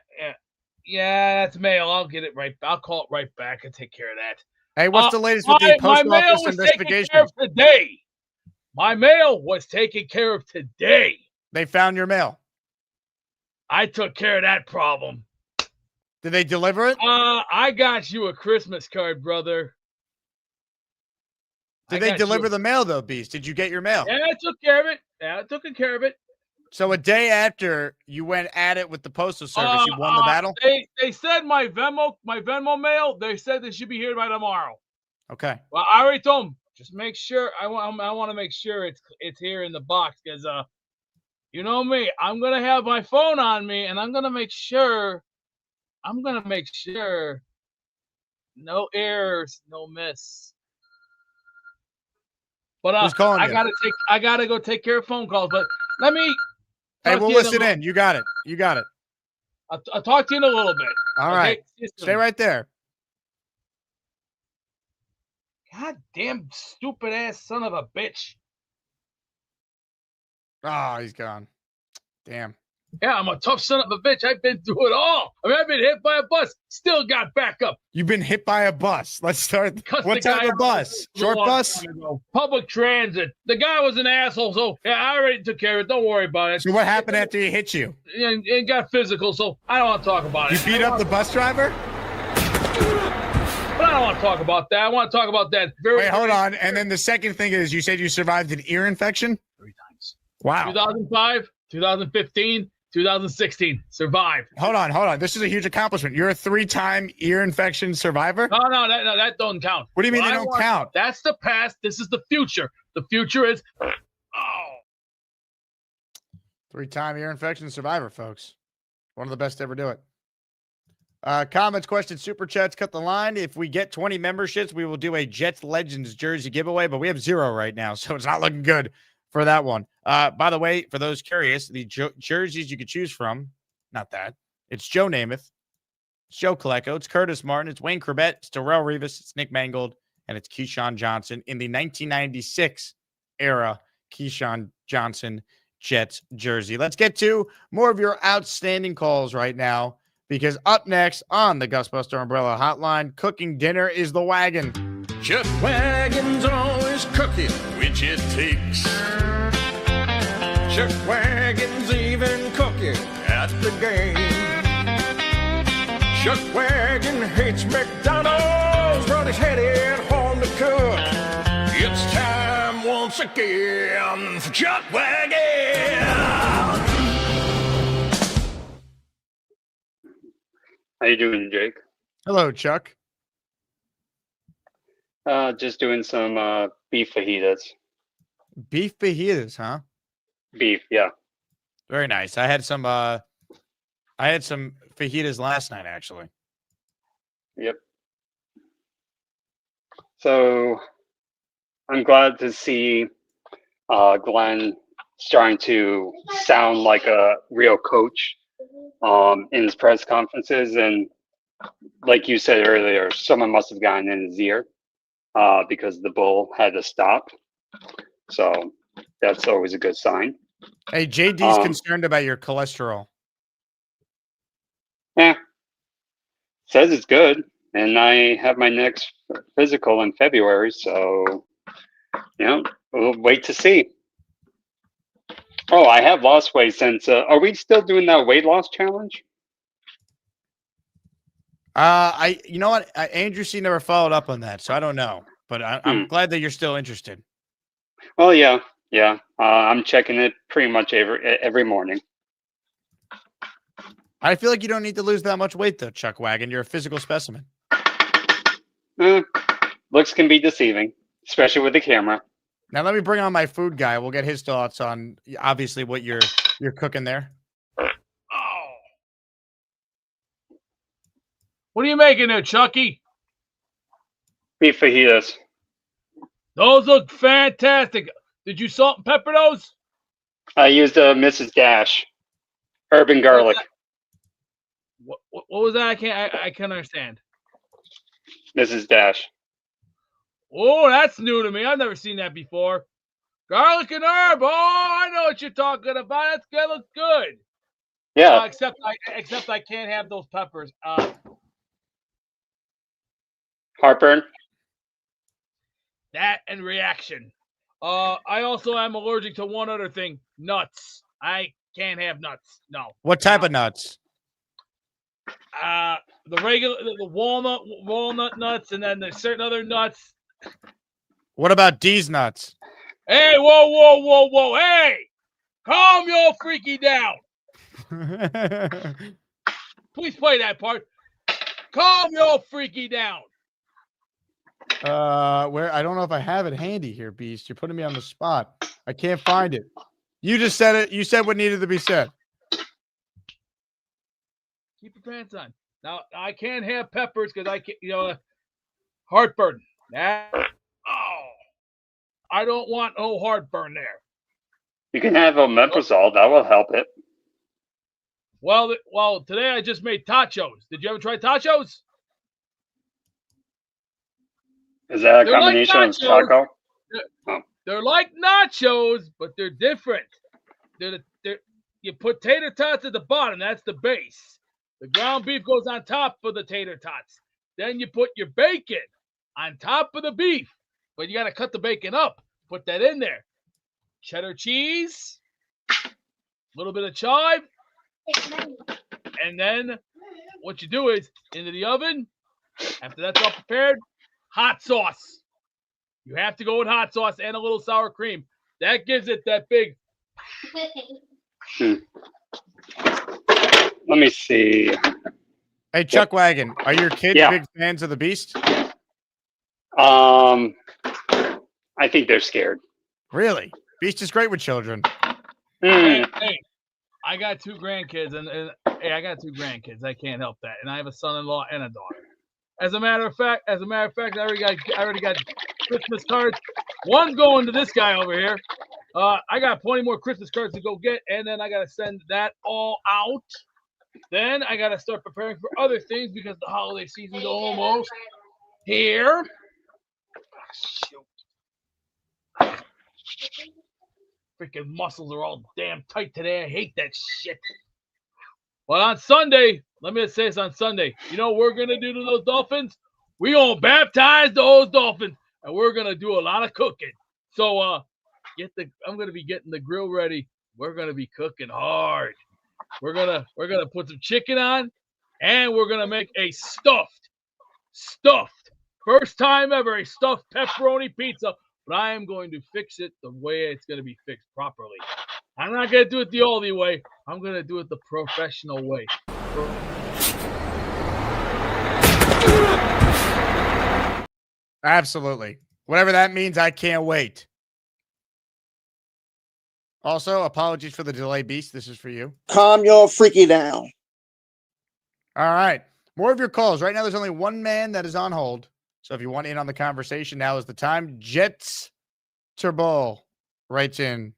[SPEAKER 3] that's mail. I'll get it right. I'll call it right back and take care of that.
[SPEAKER 2] Hey, what's the latest with the post office investigation?
[SPEAKER 3] Today. My mail was taken care of today.
[SPEAKER 2] They found your mail.
[SPEAKER 3] I took care of that problem.
[SPEAKER 2] Did they deliver it?
[SPEAKER 3] I got you a Christmas card, brother.
[SPEAKER 2] Did they deliver the mail, though, Beast? Did you get your mail?
[SPEAKER 3] Yeah, I took care of it.
[SPEAKER 2] So a day after you went at it with the Postal Service, you won the battle?
[SPEAKER 3] They said my Venmo mail, they said they should be here by tomorrow.
[SPEAKER 2] Okay.
[SPEAKER 3] Well, I already told them, just make sure, I want to make sure it's here in the box because, you know me, I'm going to have my phone on me, and I'm going to make sure no errors, no miss. But
[SPEAKER 2] who's calling you?
[SPEAKER 3] I gotta go take care of phone calls. But let me.
[SPEAKER 2] Hey, we'll listen in. You got it.
[SPEAKER 3] I'll talk to you in a little bit.
[SPEAKER 2] All right. Stay right there.
[SPEAKER 3] God damn stupid ass son of a bitch.
[SPEAKER 2] Oh, he's gone. Damn.
[SPEAKER 3] Yeah, I'm a tough son of a bitch. I've been through it all. I mean, I've been hit by a bus, still got back up.
[SPEAKER 2] You've been hit by a bus. Let's start. What type of bus? Short bus?
[SPEAKER 3] Public transit. The guy was an asshole, so yeah, I already took care of it. Don't worry about it.
[SPEAKER 2] So what happened after he hit you?
[SPEAKER 3] It got physical, so I don't want to talk about it.
[SPEAKER 2] You beat up the bus driver?
[SPEAKER 3] But I don't want to talk about that. I want to talk about that.
[SPEAKER 2] Wait, hold on. And then the second thing is you said you survived an ear infection?
[SPEAKER 3] 3 times.
[SPEAKER 2] Wow.
[SPEAKER 3] 2005, 2015, 2016, survived.
[SPEAKER 2] Hold on. This is a huge accomplishment. You're a 3-time eear infection survivor?
[SPEAKER 3] No, that don't count.
[SPEAKER 2] What do you mean they don't count?
[SPEAKER 3] That's the past. This is the future. The future is
[SPEAKER 2] 3-time ear infection survivor, folks. One of the best to ever do it. Comments, questions, super chats, cut the line. If we get 20 memberships, we will do a Jets Legends jersey giveaway, but we have 0 right now, so it's not looking good for that one. By the way, for those curious, the jerseys you could choose from, not that. It's Joe Namath. It's Joe Colecco. It's Curtis Martin. It's Wayne Corbett. It's Darrell Revis. It's Nick Mangold. And it's Keyshawn Johnson in the 1996 era Keyshawn Johnson Jets jersey. Let's get to more of your outstanding calls right now because up next on the Gusbuster Umbrella Hotline, cooking dinner is the Wagon.
[SPEAKER 14] Chuck Wagon's always cooking, which it takes. Chuck Wagon's even cooking at the game. Chuck Wagon hates McDonald's, but he's headed home to cook. It's time once again for Chuck Wagon.
[SPEAKER 15] How you doing, Jake?
[SPEAKER 2] Hello, Chuck.
[SPEAKER 15] Just doing some beef fajitas.
[SPEAKER 2] Beef fajitas, huh?
[SPEAKER 15] Beef, yeah.
[SPEAKER 2] Very nice. I had some fajitas last night, actually.
[SPEAKER 15] Yep. So I'm glad to see Glenn starting to sound like a real coach in his press conferences. And like you said earlier, someone must have gotten in his ear because the bull had to stop. So that's always a good sign.
[SPEAKER 2] Hey, JD's concerned about your cholesterol.
[SPEAKER 15] Yeah. Says it's good. And I have my next physical in February. So, we'll wait to see. Oh, I have lost weight since. Are we still doing that weight loss challenge?
[SPEAKER 2] You know what? Andrew C never followed up on that, so I don't know. But I'm glad that you're still interested.
[SPEAKER 15] Well, yeah. I'm checking it pretty much every morning.
[SPEAKER 2] I feel like you don't need to lose that much weight, though, Chuck Wagon. You're a physical specimen.
[SPEAKER 15] Looks can be deceiving, especially with the camera.
[SPEAKER 2] Now let me bring on my food guy. We'll get his thoughts on obviously what you're cooking there.
[SPEAKER 3] Oh. What are you making there, Chucky?
[SPEAKER 15] Beef fajitas.
[SPEAKER 3] Those look fantastic. Did you salt and pepper those?
[SPEAKER 15] I used Mrs. Dash, herb and garlic.
[SPEAKER 3] What was that? I can't understand.
[SPEAKER 15] Mrs. Dash.
[SPEAKER 3] Oh, that's new to me. I've never seen that before. Garlic and herb. Oh, I know what you're talking about. That looks good.
[SPEAKER 15] Yeah.
[SPEAKER 3] Except I can't have those peppers.
[SPEAKER 15] Heartburn.
[SPEAKER 3] That and reaction. I also am allergic to one other thing: nuts. I can't have nuts. No.
[SPEAKER 2] What type of nuts?
[SPEAKER 3] The regular, the walnut nuts, and then there's certain other nuts.
[SPEAKER 2] What about D's nuts?
[SPEAKER 3] Hey, whoa! Hey, calm your freaky down. Please play that part. Calm your freaky down.
[SPEAKER 2] Where I don't know if I have it handy here, Beast. You're putting me on the spot. I can't find it. You just said it. You said what needed to be said.
[SPEAKER 3] Keep your pants on. Now I can't have peppers because I can't. Heartburn. I don't want no heartburn there.
[SPEAKER 15] You can have omeprazole. That will help it.
[SPEAKER 3] Well, today I just made tachos. Did you ever try tachos?
[SPEAKER 15] Is that a combination of taco?
[SPEAKER 3] They're like nachos, but they're different. You put tater tots at the bottom. That's the base. The ground beef goes on top of the tater tots. Then you put your bacon on top of the beef. But you got to cut the bacon up. Put that in there. Cheddar cheese. A little bit of chive. And then what you do is into the oven. After that's all prepared, hot sauce. You have to go with hot sauce and a little sour cream. That gives it that big.
[SPEAKER 15] Let me see.
[SPEAKER 2] Hey, Chuck Wagon, are your kids big fans of the Beast?
[SPEAKER 15] I think they're scared.
[SPEAKER 2] Really? Beast is great with children.
[SPEAKER 3] Hey, I got 2 grandkids, and I got 2 grandkids. I can't help that, and I have a son-in-law and a daughter. As a matter of fact, I already got Christmas cards. One going to this guy over here. I got plenty more Christmas cards to go get, and then I got to send that all out. Then I got to start preparing for other things because the holiday season is almost here. Shoot. Freaking muscles are all damn tight today. I hate that shit. But on Sunday, let me just say this on Sunday. You know what we're going to do to those Dolphins? We're going to baptize those Dolphins, and we're going to do a lot of cooking. So I'm going to be getting the grill ready. We're going to be cooking hard. We're going to put some chicken on, and we're going to make a stuffed, first time ever, a stuffed pepperoni pizza. But I am going to fix it the way it's going to be fixed properly. I'm not going to do it the oldie way. I'm going to do it the professional way.
[SPEAKER 2] Absolutely. Whatever that means, I can't wait. Also, apologies for the delay, Beast. This is for you.
[SPEAKER 16] Calm your freaky down.
[SPEAKER 2] All right. More of your calls. Right now, there's only one man that is on hold. So if you want in on the conversation, now is the time. Jets Turbo writes in,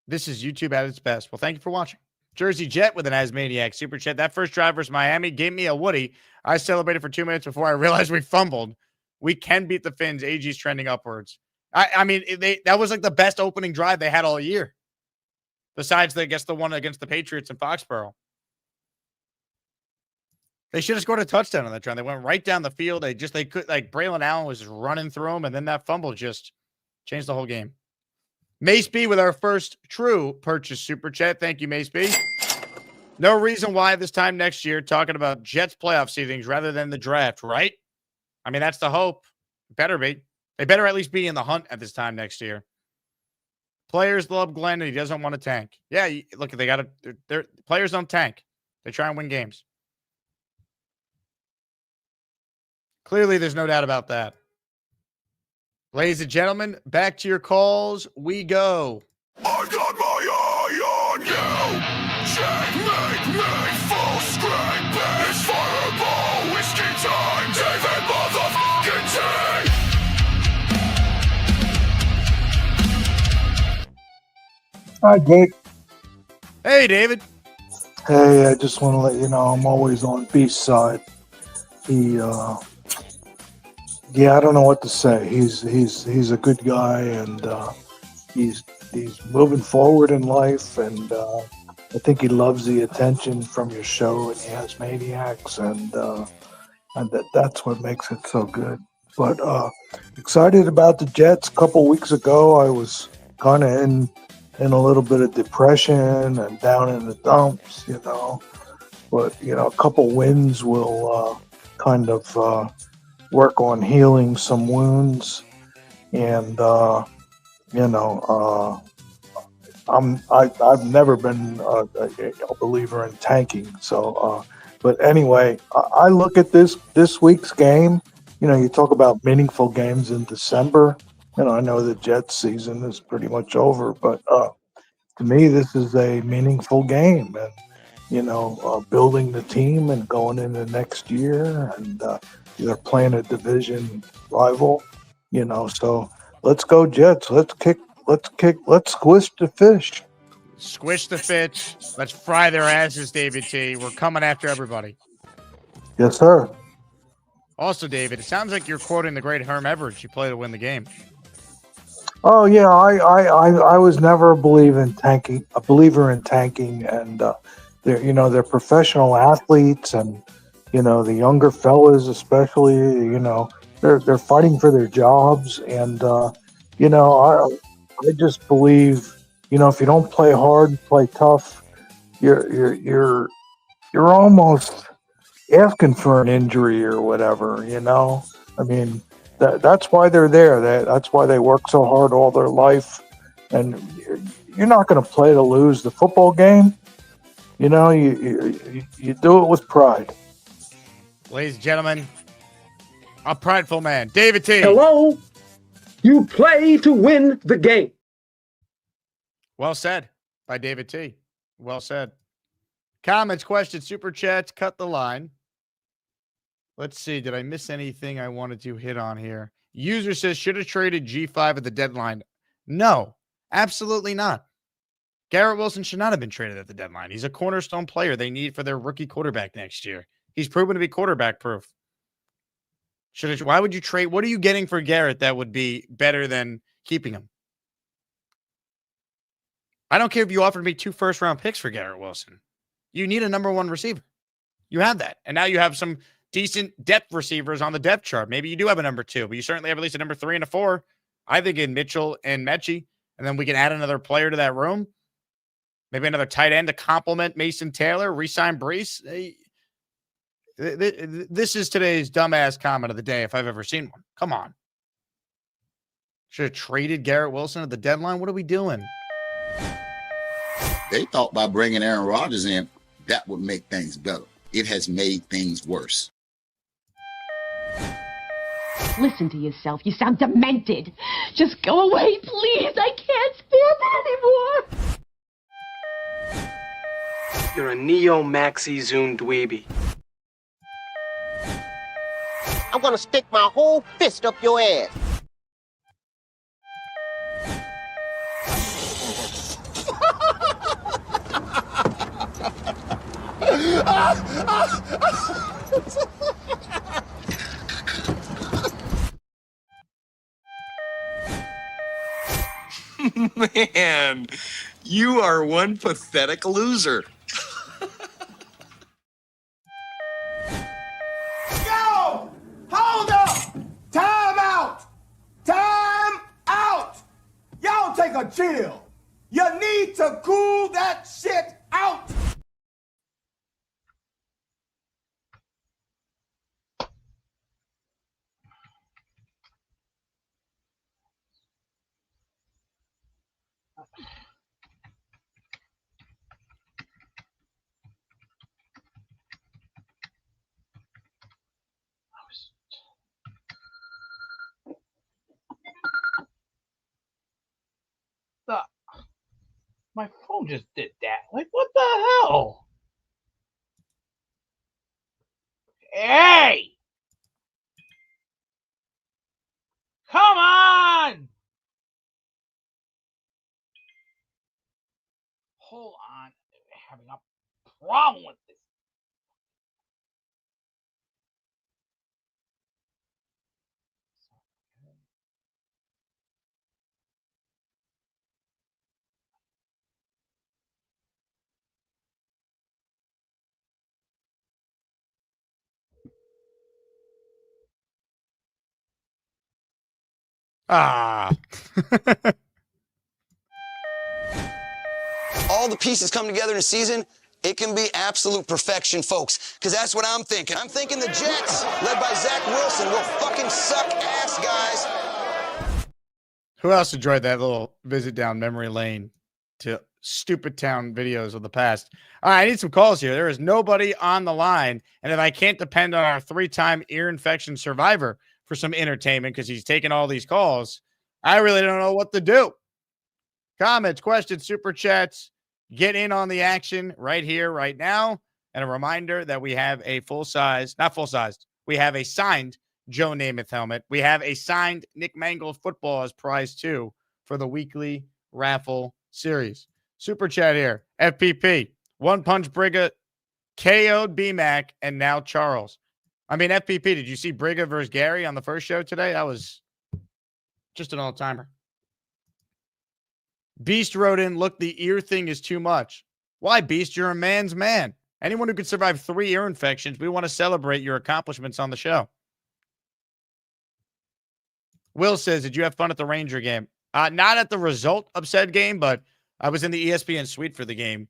[SPEAKER 2] this is YouTube at its best. Well, thank you for watching. Jersey Jet with an Asmaniac Super Chat. That first drive versus Miami gave me a Woody. I celebrated for 2 minutes before I realized we fumbled. We can beat the Finns. AG's trending upwards. I mean, that was like the best opening drive they had all year. Besides, I guess, the one against the Patriots in Foxborough. They should have scored a touchdown on that drive. They went right down the field. They could, like, Braylon Allen was just running through them, and then that fumble just changed the whole game. Mace B with our first true purchase Super Chat. Thank you, Mace B. No reason why this time next year talking about Jets playoff seedings rather than the draft, right? I mean, that's the hope. Better be. They better at least be in the hunt at this time next year. Players love Glenn, and he doesn't want to tank. Yeah, look, they got to. Their players don't tank. They try and win games. Clearly, there's no doubt about that. Ladies and gentlemen, back to your calls. We go.
[SPEAKER 14] I've got my eye on you. Checkmate me full screen. It's fireball whiskey time. David motherfucking T.
[SPEAKER 17] Hi, Jake.
[SPEAKER 2] Hey, David.
[SPEAKER 17] Hey, I just want to let you know I'm always on Beast's side. Yeah, I don't know what to say. He's a good guy, and he's moving forward in life, and I think he loves the attention from your show, and he has maniacs, and that's what makes it so good. But excited about the Jets. A couple weeks ago, I was kind of in a little bit of depression and down in the dumps, you know. But, you know, a couple wins will kind of work on healing some wounds. And, you know, I've never been a believer in tanking. So, but anyway, I look at this week's game. You know, you talk about meaningful games in December. You know, I know the Jets season is pretty much over, but to me, this is a meaningful game, and you know, building the team and going into next year, and they're playing a division rival. You know, so let's go Jets. Let's squish the fish.
[SPEAKER 2] Squish the fish. Let's fry their asses, David T. We're coming after everybody.
[SPEAKER 17] Yes, sir.
[SPEAKER 2] Also, David, it sounds like you're quoting the great Herm Edwards. You play to win the game.
[SPEAKER 17] Oh yeah, I was never a believer in tanking, and they're professional athletes, and you know the younger fellas especially, you know they're fighting for their jobs, and you know I just believe, you know, if you don't play hard and play tough, you're almost asking for an injury or whatever, you know. I mean, that's why they're there. That's why they work so hard all their life. And you're not going to play to lose the football game. You know, you do it with pride.
[SPEAKER 2] Ladies and gentlemen, a prideful man, David T.
[SPEAKER 18] Hello. You play to win the game.
[SPEAKER 2] Well said by David T. Well said. Comments, questions, super chats, cut the line. Let's see. Did I miss anything I wanted to hit on here? User says, should have traded G5 at the deadline. No, absolutely not. Garrett Wilson should not have been traded at the deadline. He's a cornerstone player they need for their rookie quarterback next year. He's proven to be quarterback proof. Why would you trade? What are you getting for Garrett that would be better than keeping him? I don't care if you offered me 2 first-round picks for Garrett Wilson. You need a number 1 receiver. You have that. And now you have some decent depth receivers on the depth chart. Maybe you do have a number 2, but you certainly have at least a number 3 and a 4. I think in Mitchell and Mechie, and then we can add another player to that room. Maybe another tight end to complement Mason Taylor, re-sign Brees. This is today's dumbass comment of the day if I've ever seen one. Come on. Should have traded Garrett Wilson at the deadline. What are we doing?
[SPEAKER 19] They thought by bringing Aaron Rodgers in, that would make things better. It has made things worse.
[SPEAKER 20] Listen to yourself. You sound demented. Just go away, please. I can't stand it anymore.
[SPEAKER 21] You're a neo-maxi zoom dweeby.
[SPEAKER 22] I'm gonna stick my whole fist up your ass.
[SPEAKER 23] Man, you are one pathetic loser.
[SPEAKER 14] Yo! Hold up! Time out! Time out! Y'all take a chill. You need to cool that shit out.
[SPEAKER 3] My phone just did that. Like, what the hell? Hey! Come on! Hold on. I'm having a problem with this.
[SPEAKER 24] All the pieces come together in a season, it can be absolute perfection, folks. Because that's what I'm thinking. I'm thinking the Jets, led by Zach Wilson, will fucking suck ass, guys.
[SPEAKER 2] Who else enjoyed that little visit down memory lane to stupid town videos of the past? All right, I need some calls here. There is nobody on the line. And if I can't depend on our 3-time ear infection survivor for some entertainment because he's taking all these calls, I really don't know what to do. Comments, questions, super chats, get in on the action right here, right now. And a reminder that we have a not full-sized, we have a signed Joe Namath helmet. We have a signed Nick Mangold football as prize too for the weekly raffle series. Super chat here. FPP. One Punch Briga KO'd B-Mac and now Charles. I mean, FPP, did you see Briga versus Gary on the first show today? That was just an all-timer. Beast wrote in, look, the ear thing is too much. Why, Beast? You're a man's man. Anyone who could survive 3 ear infections, we want to celebrate your accomplishments on the show. Will says, did you have fun at the Ranger game? Not at the result of said game, but I was in the ESPN suite for the game,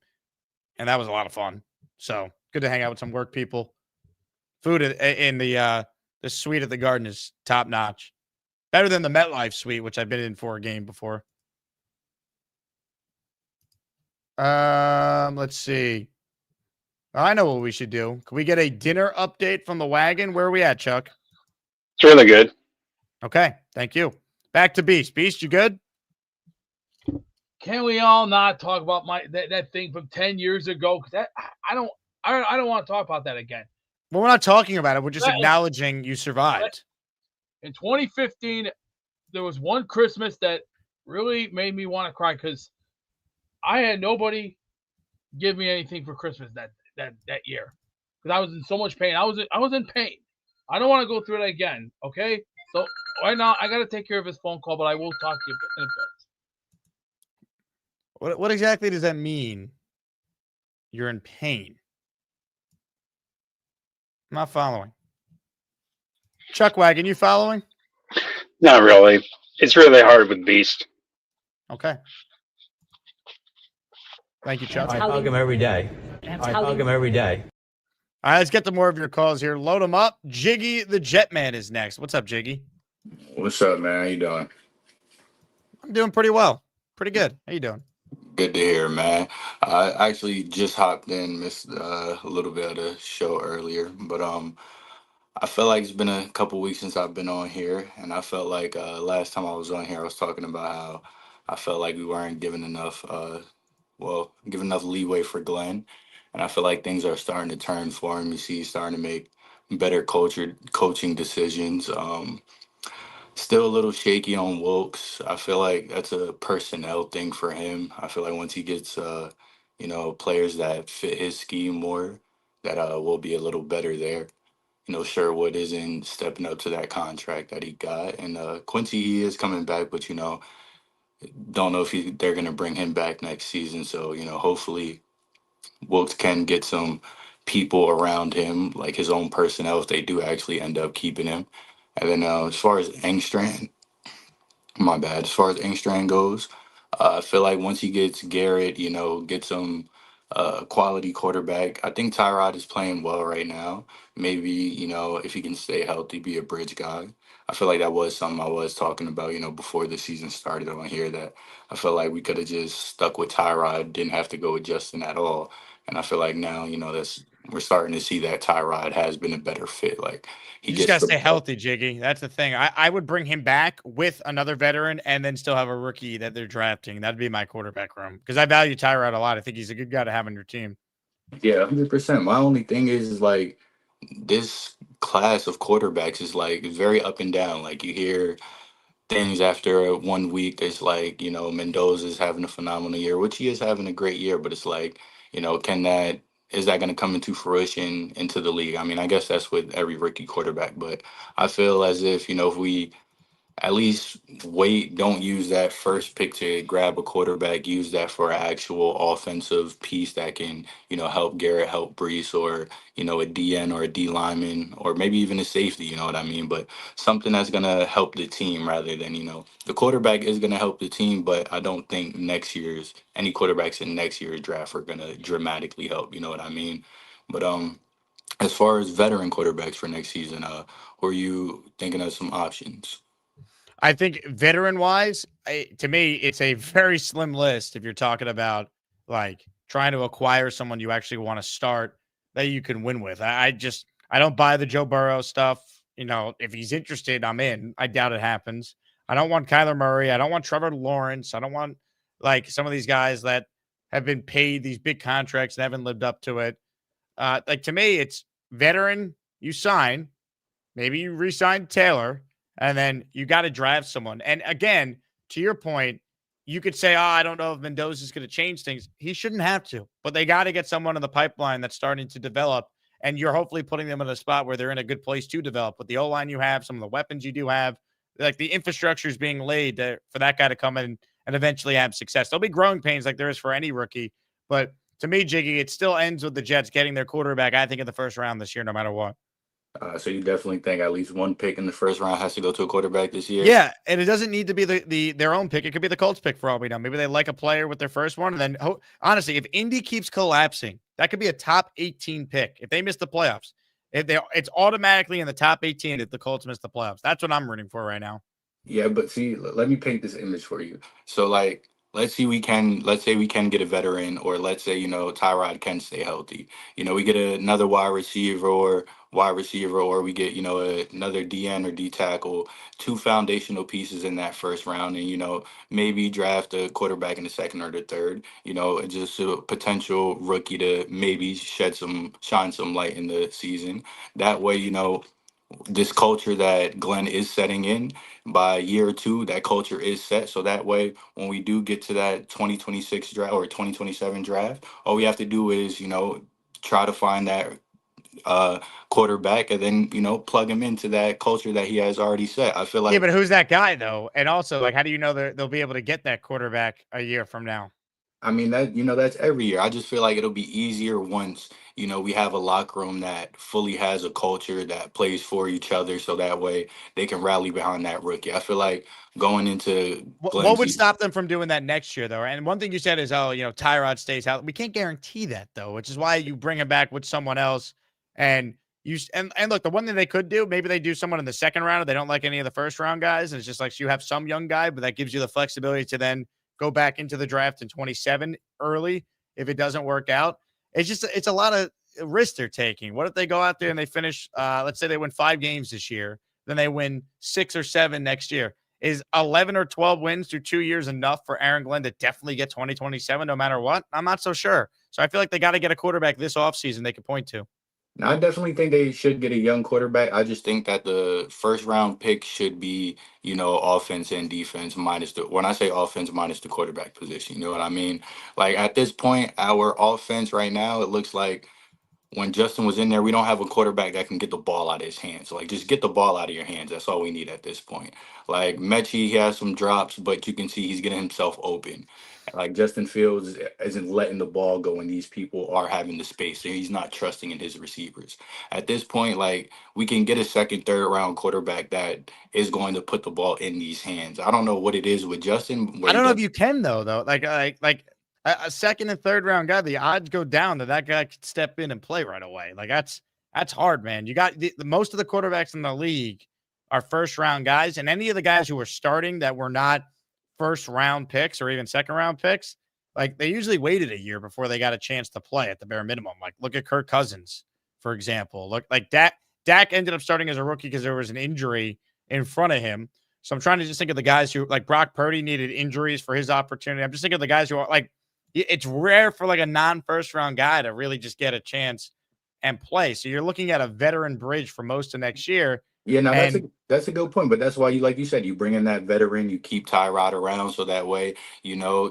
[SPEAKER 2] and that was a lot of fun. So good to hang out with some work people. Food in the suite at the Garden is top notch. Better than the MetLife suite, which I've been in for a game before. Let's see. I know what we should do. Can we get a dinner update from the Wagon? Where are we at, Chuck?
[SPEAKER 15] It's really good.
[SPEAKER 2] Okay, thank you. Back to Beast. Beast, you good?
[SPEAKER 3] Can we all not talk about that thing from 10 years ago? Because I don't want to talk about that again.
[SPEAKER 2] Well, we're not talking about it. We're just acknowledging you survived.
[SPEAKER 3] In 2015, there was one Christmas that really made me want to cry because I had nobody give me anything for Christmas that year because I was in so much pain. I was in pain. I don't want to go through it again. Okay, so right now I got to take care of his phone call, but I will talk to you in a bit.
[SPEAKER 2] What exactly does that mean? You're in pain. I'm not following. Chuck Wagon, you following?
[SPEAKER 15] Not really. It's really hard with Beast.
[SPEAKER 2] Okay. Thank you, Chuck.
[SPEAKER 25] I hug him every day. I hug him every day.
[SPEAKER 2] All right, let's get to more of your calls here. Load them up. Jiggy the Jetman is next. What's up, Jiggy?
[SPEAKER 26] What's up, man? How you doing?
[SPEAKER 2] I'm doing pretty well. Pretty good. How you doing?
[SPEAKER 26] Good to hear, man. I actually just hopped in, missed a little bit of the show earlier, but I feel like it's been a couple weeks since I've been on here, and I felt like last time I was on here, I was talking about how I felt like we weren't given enough, given enough leeway for Glenn, and I feel like things are starting to turn for him. You see, he's starting to make better coaching decisions. Still a little shaky on Wilkes. I feel like that's a personnel thing for him. I feel like once he gets, players that fit his scheme more, that will be a little better there. Sherwood isn't stepping up to that contract that he got, and Quincy he is coming back, but don't know if they're gonna bring him back next season. So hopefully Wilkes can get some people around him, like his own personnel, if they do actually end up keeping him. And then as far as Engstrand, my bad. As far as Engstrand goes, I feel like once he gets Garrett, get some quality quarterback. I think Tyrod is playing well right now. Maybe, if he can stay healthy, be a bridge guy. I feel like that was something I was talking about, before the season started on here, that I feel like we could have just stuck with Tyrod, didn't have to go with Justin at all. And I feel like now, we're starting to see that Tyrod has been a better fit. Like he
[SPEAKER 2] You just
[SPEAKER 26] gets
[SPEAKER 2] gotta
[SPEAKER 26] the
[SPEAKER 2] stay
[SPEAKER 26] ball.
[SPEAKER 2] healthy, Jiggy. That's the thing. I would bring him back with another veteran and then still have a rookie that they're drafting. That'd be my quarterback room because I value Tyrod a lot. I think he's a good guy to have on your team.
[SPEAKER 26] Yeah, 100%. My only thing is like this class of quarterbacks is like very up and down. Like you hear things after 1 week. It's like, Mendoza's having a phenomenal year, which he is having a great year, but it's like, is that going to come into fruition into the league? I mean, I guess that's with every rookie quarterback, but I feel as if, if we at least wait, don't use that first pick to grab a quarterback, use that for an actual offensive piece that can, help Garrett, help Brees, or, a DN or a D lineman, or maybe even a safety, you know what I mean? But something that's going to help the team rather than, the quarterback is going to help the team, but I don't think any quarterbacks in next year's draft are going to dramatically help, you know what I mean? But as far as veteran quarterbacks for next season, who are you thinking of some options?
[SPEAKER 2] I think veteran wise, to me, it's a very slim list if you're talking about like trying to acquire someone you actually want to start that you can win with. I don't buy the Joe Burrow stuff. If he's interested, I'm in. I doubt it happens. I don't want Kyler Murray. I don't want Trevor Lawrence. I don't want like some of these guys that have been paid these big contracts and haven't lived up to it. Like to me, it's veteran, you sign, maybe you re-sign Taylor, and then you got to draft someone. And again, to your point, you could say, I don't know if Mendoza's going to change things. He shouldn't have to, but they got to get someone in the pipeline that's starting to develop. And you're hopefully putting them in a spot where they're in a good place to develop with the O-line you have, some of the weapons you do have, like the infrastructure is being laid for that guy to come in and eventually have success. There'll be growing pains like there is for any rookie. But to me, Jiggy, it still ends with the Jets getting their quarterback, I think, in the first round this year, no matter what.
[SPEAKER 26] So you definitely think at least one pick in the first round has to go to a quarterback this year?
[SPEAKER 2] Yeah, and it doesn't need to be their own pick. It could be the Colts pick for all we know. Maybe they like a player with their first one, and then honestly, if Indy keeps collapsing, that could be a top 18 pick. If they miss the playoffs, it's automatically in the top 18 if the Colts miss the playoffs. That's what I'm rooting for right now.
[SPEAKER 26] Yeah, but see, let me paint this image for you. So like let's say we can get a veteran, or let's say, Tyrod can stay healthy. We get another wide receiver, or we get, another DN or D tackle, two foundational pieces in that first round, and maybe draft a quarterback in the second or the third, just a potential rookie to maybe shine some light in the season. That way, this culture that Glenn is setting in, by year two, that culture is set. So that way, when we do get to that 2026 draft or 2027 draft, all we have to do is, try to find that quarterback and then, plug him into that culture that he has already set. I feel
[SPEAKER 2] Yeah,
[SPEAKER 26] like,
[SPEAKER 2] but who's that guy though? And also, like, how do you know they'll be able to get that quarterback a year from now?
[SPEAKER 26] I mean, that's every year. I just feel like it'll be easier once, we have a locker room that fully has a culture that plays for each other. So that way they can rally behind that rookie. I feel like going into
[SPEAKER 2] What
[SPEAKER 26] Glenn's,
[SPEAKER 2] would stop them from doing that next year, though? And one thing you said is, Tyrod stays out. We can't guarantee that, though, which is why you bring him back with someone else. And look, the one thing they could do, maybe they do someone in the second round if they don't like any of the first round guys. And it's just like, so you have some young guy, but that gives you the flexibility to then go back into the draft in 27 early if it doesn't work out. It's a lot of risk they're taking. What if they go out there and they finish, let's say they win 5 games this year, then they win 6 or 7 next year. Is 11 or 12 wins through 2 years enough for Aaron Glenn to definitely get 2027 no matter what? I'm not so sure. So I feel like they got to get a quarterback this offseason they could point to.
[SPEAKER 26] Now, I definitely think they should get a young quarterback. I just think that the first round pick should be, offense and defense minus when I say offense minus the quarterback position, you know what I mean? Like at this point, our offense right now, it looks like when Justin was in there, we don't have a quarterback that can get the ball out of his hands. Like, just get the ball out of your hands. That's all we need at this point. Like, Mechie, he has some drops, but you can see he's getting himself open. Like, Justin Fields isn't letting the ball go, and these people are having the space, so he's not trusting in his receivers. At this point, like, we can get a second, third round quarterback that is going to put the ball in these hands. I don't know what it is with Justin.
[SPEAKER 2] I don't know if you can, though. Like a second and third round guy, the odds go down that guy could step in and play right away. Like that's hard, man. You got the most of the quarterbacks in the league are first round guys, and any of the guys who were starting that were not first round picks or even second round picks, like they usually waited a year before they got a chance to play at the bare minimum. Like look at Kirk Cousins, for example. Look like Dak ended up starting as a rookie because there was an injury in front of him. So I'm trying to just think of the guys who like Brock Purdy needed injuries for his opportunity. I'm just thinking of the guys who are like, it's rare for like a non-first round guy to really just get a chance and play. So you're looking at a veteran bridge for most of next year.
[SPEAKER 26] Yeah, no, that's a good point. But that's why like you said, you bring in that veteran, you keep Tyrod around so that way,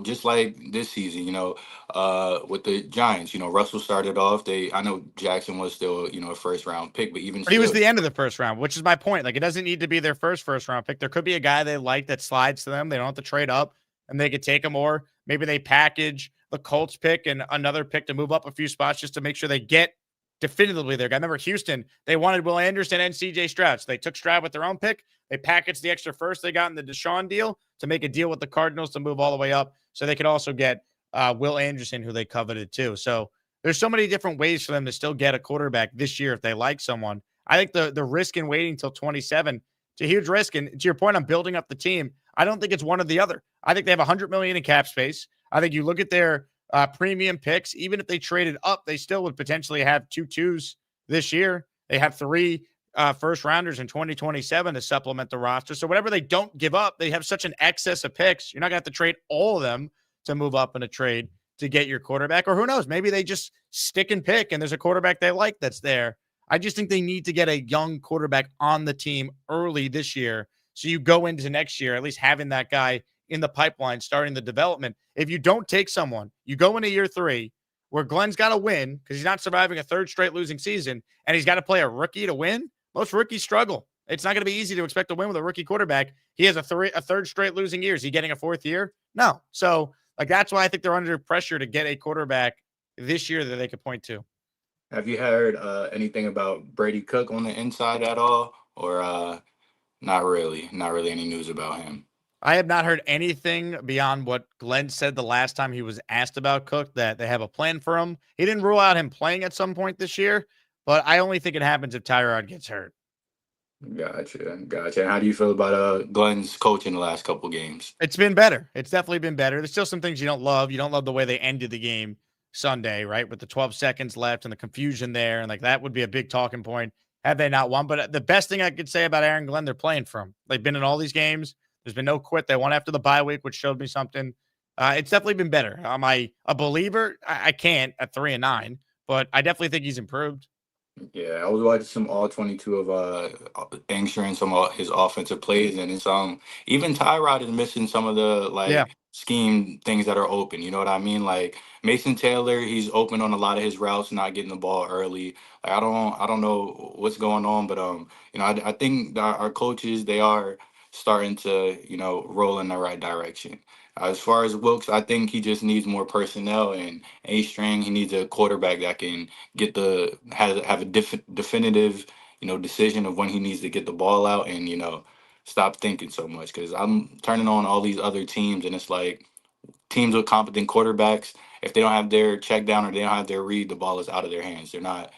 [SPEAKER 26] just like this season, with the Giants, Russell started off. I know Jackson was still, a first round pick, but
[SPEAKER 2] he was the end of the first round, which is my point. Like it doesn't need to be their first round pick. There could be a guy they like that slides to them. They don't have to trade up and they could take him, or maybe they package the Colts pick and another pick to move up a few spots just to make sure they get definitively their guy. Remember Houston, they wanted Will Anderson and CJ Stroud. So they took Stroud with their own pick. They packaged the extra first they got in the Deshaun deal to make a deal with the Cardinals to move all the way up. So they could also get Will Anderson, who they coveted too. So there's so many different ways for them to still get a quarterback this year if they like someone. I think the risk in waiting till 27, it's a huge risk. And to your point on building up the team, I don't think it's one or the other. I think they have $100 million in cap space. I think you look at their premium picks, even if they traded up, they still would potentially have 2 2s this year. They have 3 first rounders in 2027 to supplement the roster. So whatever they don't give up, they have such an excess of picks. You're not going to have to trade all of them to move up in a trade to get your quarterback. Or who knows, maybe they just stick and pick and there's a quarterback they like that's there. I just think they need to get a young quarterback on the team early this year. So you go into next year, at least having that guy in the pipeline, starting the development. If you don't take someone, you go into year 3 where Glenn's got to win because he's not surviving a third straight losing season and he's got to play a rookie to win. Most rookies struggle. It's not going to be easy to expect to win with a rookie quarterback. He has a third straight losing year. Is he getting a 4th year? No. So like, that's why I think they're under pressure to get a quarterback this year that they could point to.
[SPEAKER 26] Have you heard anything about Brady Cook on the inside at all? Or not really? Not really any news about him?
[SPEAKER 2] I have not heard anything beyond what Glenn said the last time he was asked about Cook, that they have a plan for him. He didn't rule out him playing at some point this year, but I only think it happens if Tyrod gets hurt.
[SPEAKER 26] Gotcha. And how do you feel about Glenn's coaching the last couple games?
[SPEAKER 2] It's been better. It's definitely been better. There's still some things you don't love. You don't love the way they ended the game Sunday, right? With the 12 seconds left and the confusion there. And like that would be a big talking point had they not won. But the best thing I could say about Aaron Glenn, they're playing from. They've been in all these games. There's been no quit. They won after the bye week, which showed me something. It's definitely been better. Am I a believer? I can't at 3-9, but I definitely think he's improved.
[SPEAKER 26] Yeah, I was watching some all 22 of Angstrom and some of his offensive plays, and it's even Tyrod is missing some of the scheme things that are open. You know what I mean? Like Mason Taylor, he's open on a lot of his routes, not getting the ball early. Like I don't know what's going on, but I think that our coaches, they are starting to roll in the right direction. As far as Wilkes, I think he just needs more personnel and A-string. He needs a quarterback that can have a definitive decision of when he needs to get the ball out and stop thinking so much. Because I'm turning on all these other teams and it's like teams with competent quarterbacks, if they don't have their check down or they don't have their read, the ball is out of their hands. They're not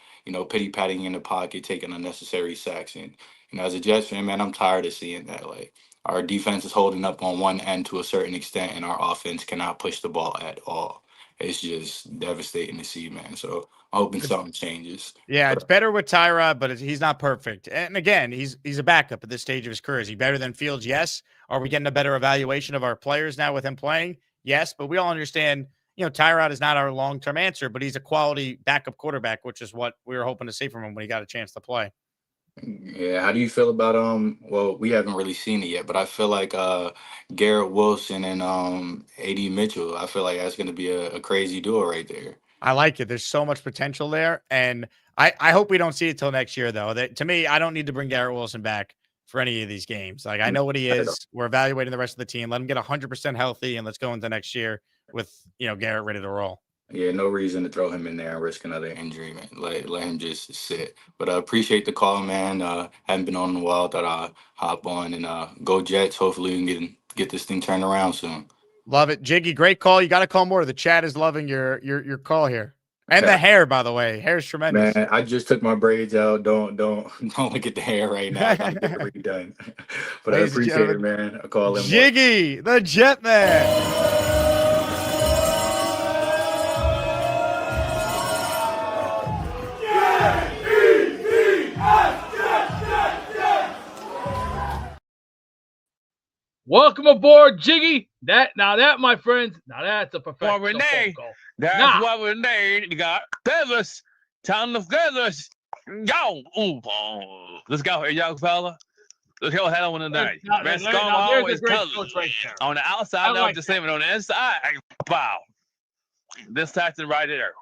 [SPEAKER 26] pity patting in the pocket, taking unnecessary sacks. And as a Jets fan, man, I'm tired of seeing that. Like our defense is holding up on one end to a certain extent, and our offense cannot push the ball at all. it's just devastating to see, man. So I'm hoping something changes.
[SPEAKER 2] Yeah, it's better with Tyrod, but he's not perfect. And again, he's a backup at this stage of his career. Is he better than Fields? Yes. Are we getting a better evaluation of our players now with him playing? Yes, but we all understand, Tyrod is not our long-term answer, but he's a quality backup quarterback, which is what we were hoping to see from him when he got a chance to play.
[SPEAKER 26] Yeah, how do you feel about well, we haven't really seen it yet, but I feel like Garrett Wilson and AD Mitchell, I feel like that's going to be a crazy duo right there.
[SPEAKER 2] I like it. There's so much potential there, and I hope we don't see it till next year, though. To me, I don't need to bring Garrett Wilson back for any of these games. Like, I know what he is. We're evaluating the rest of the team. Let him get 100% healthy, and let's go into next year with Garrett ready to roll.
[SPEAKER 26] Yeah, no reason to throw him in there and risk another injury, man. Let him just sit. But I appreciate the call, man. Haven't been on in a while. Thought I'd hop on and go Jets. Hopefully we can get this thing turned around soon.
[SPEAKER 2] Love it. Jiggy, great call. You got to call more. The chat is loving your call here. And the hair, by the way. Hair's tremendous.
[SPEAKER 26] Man, I just took my braids out. Don't look at the hair right now. I gotta get it redone. But I appreciate it, man. I call him
[SPEAKER 2] Jiggy, the Jet Man.
[SPEAKER 3] Welcome aboard, Jiggy. That, my friends, that's a professional phone call.
[SPEAKER 1] That's what we need. You got feathers. Ton of feathers. Go. Ooh, let's go here, young fella. Let's go ahead on tonight. There's a great coach right there. On the outside, now just saying on the inside. Wow. This tactic right here.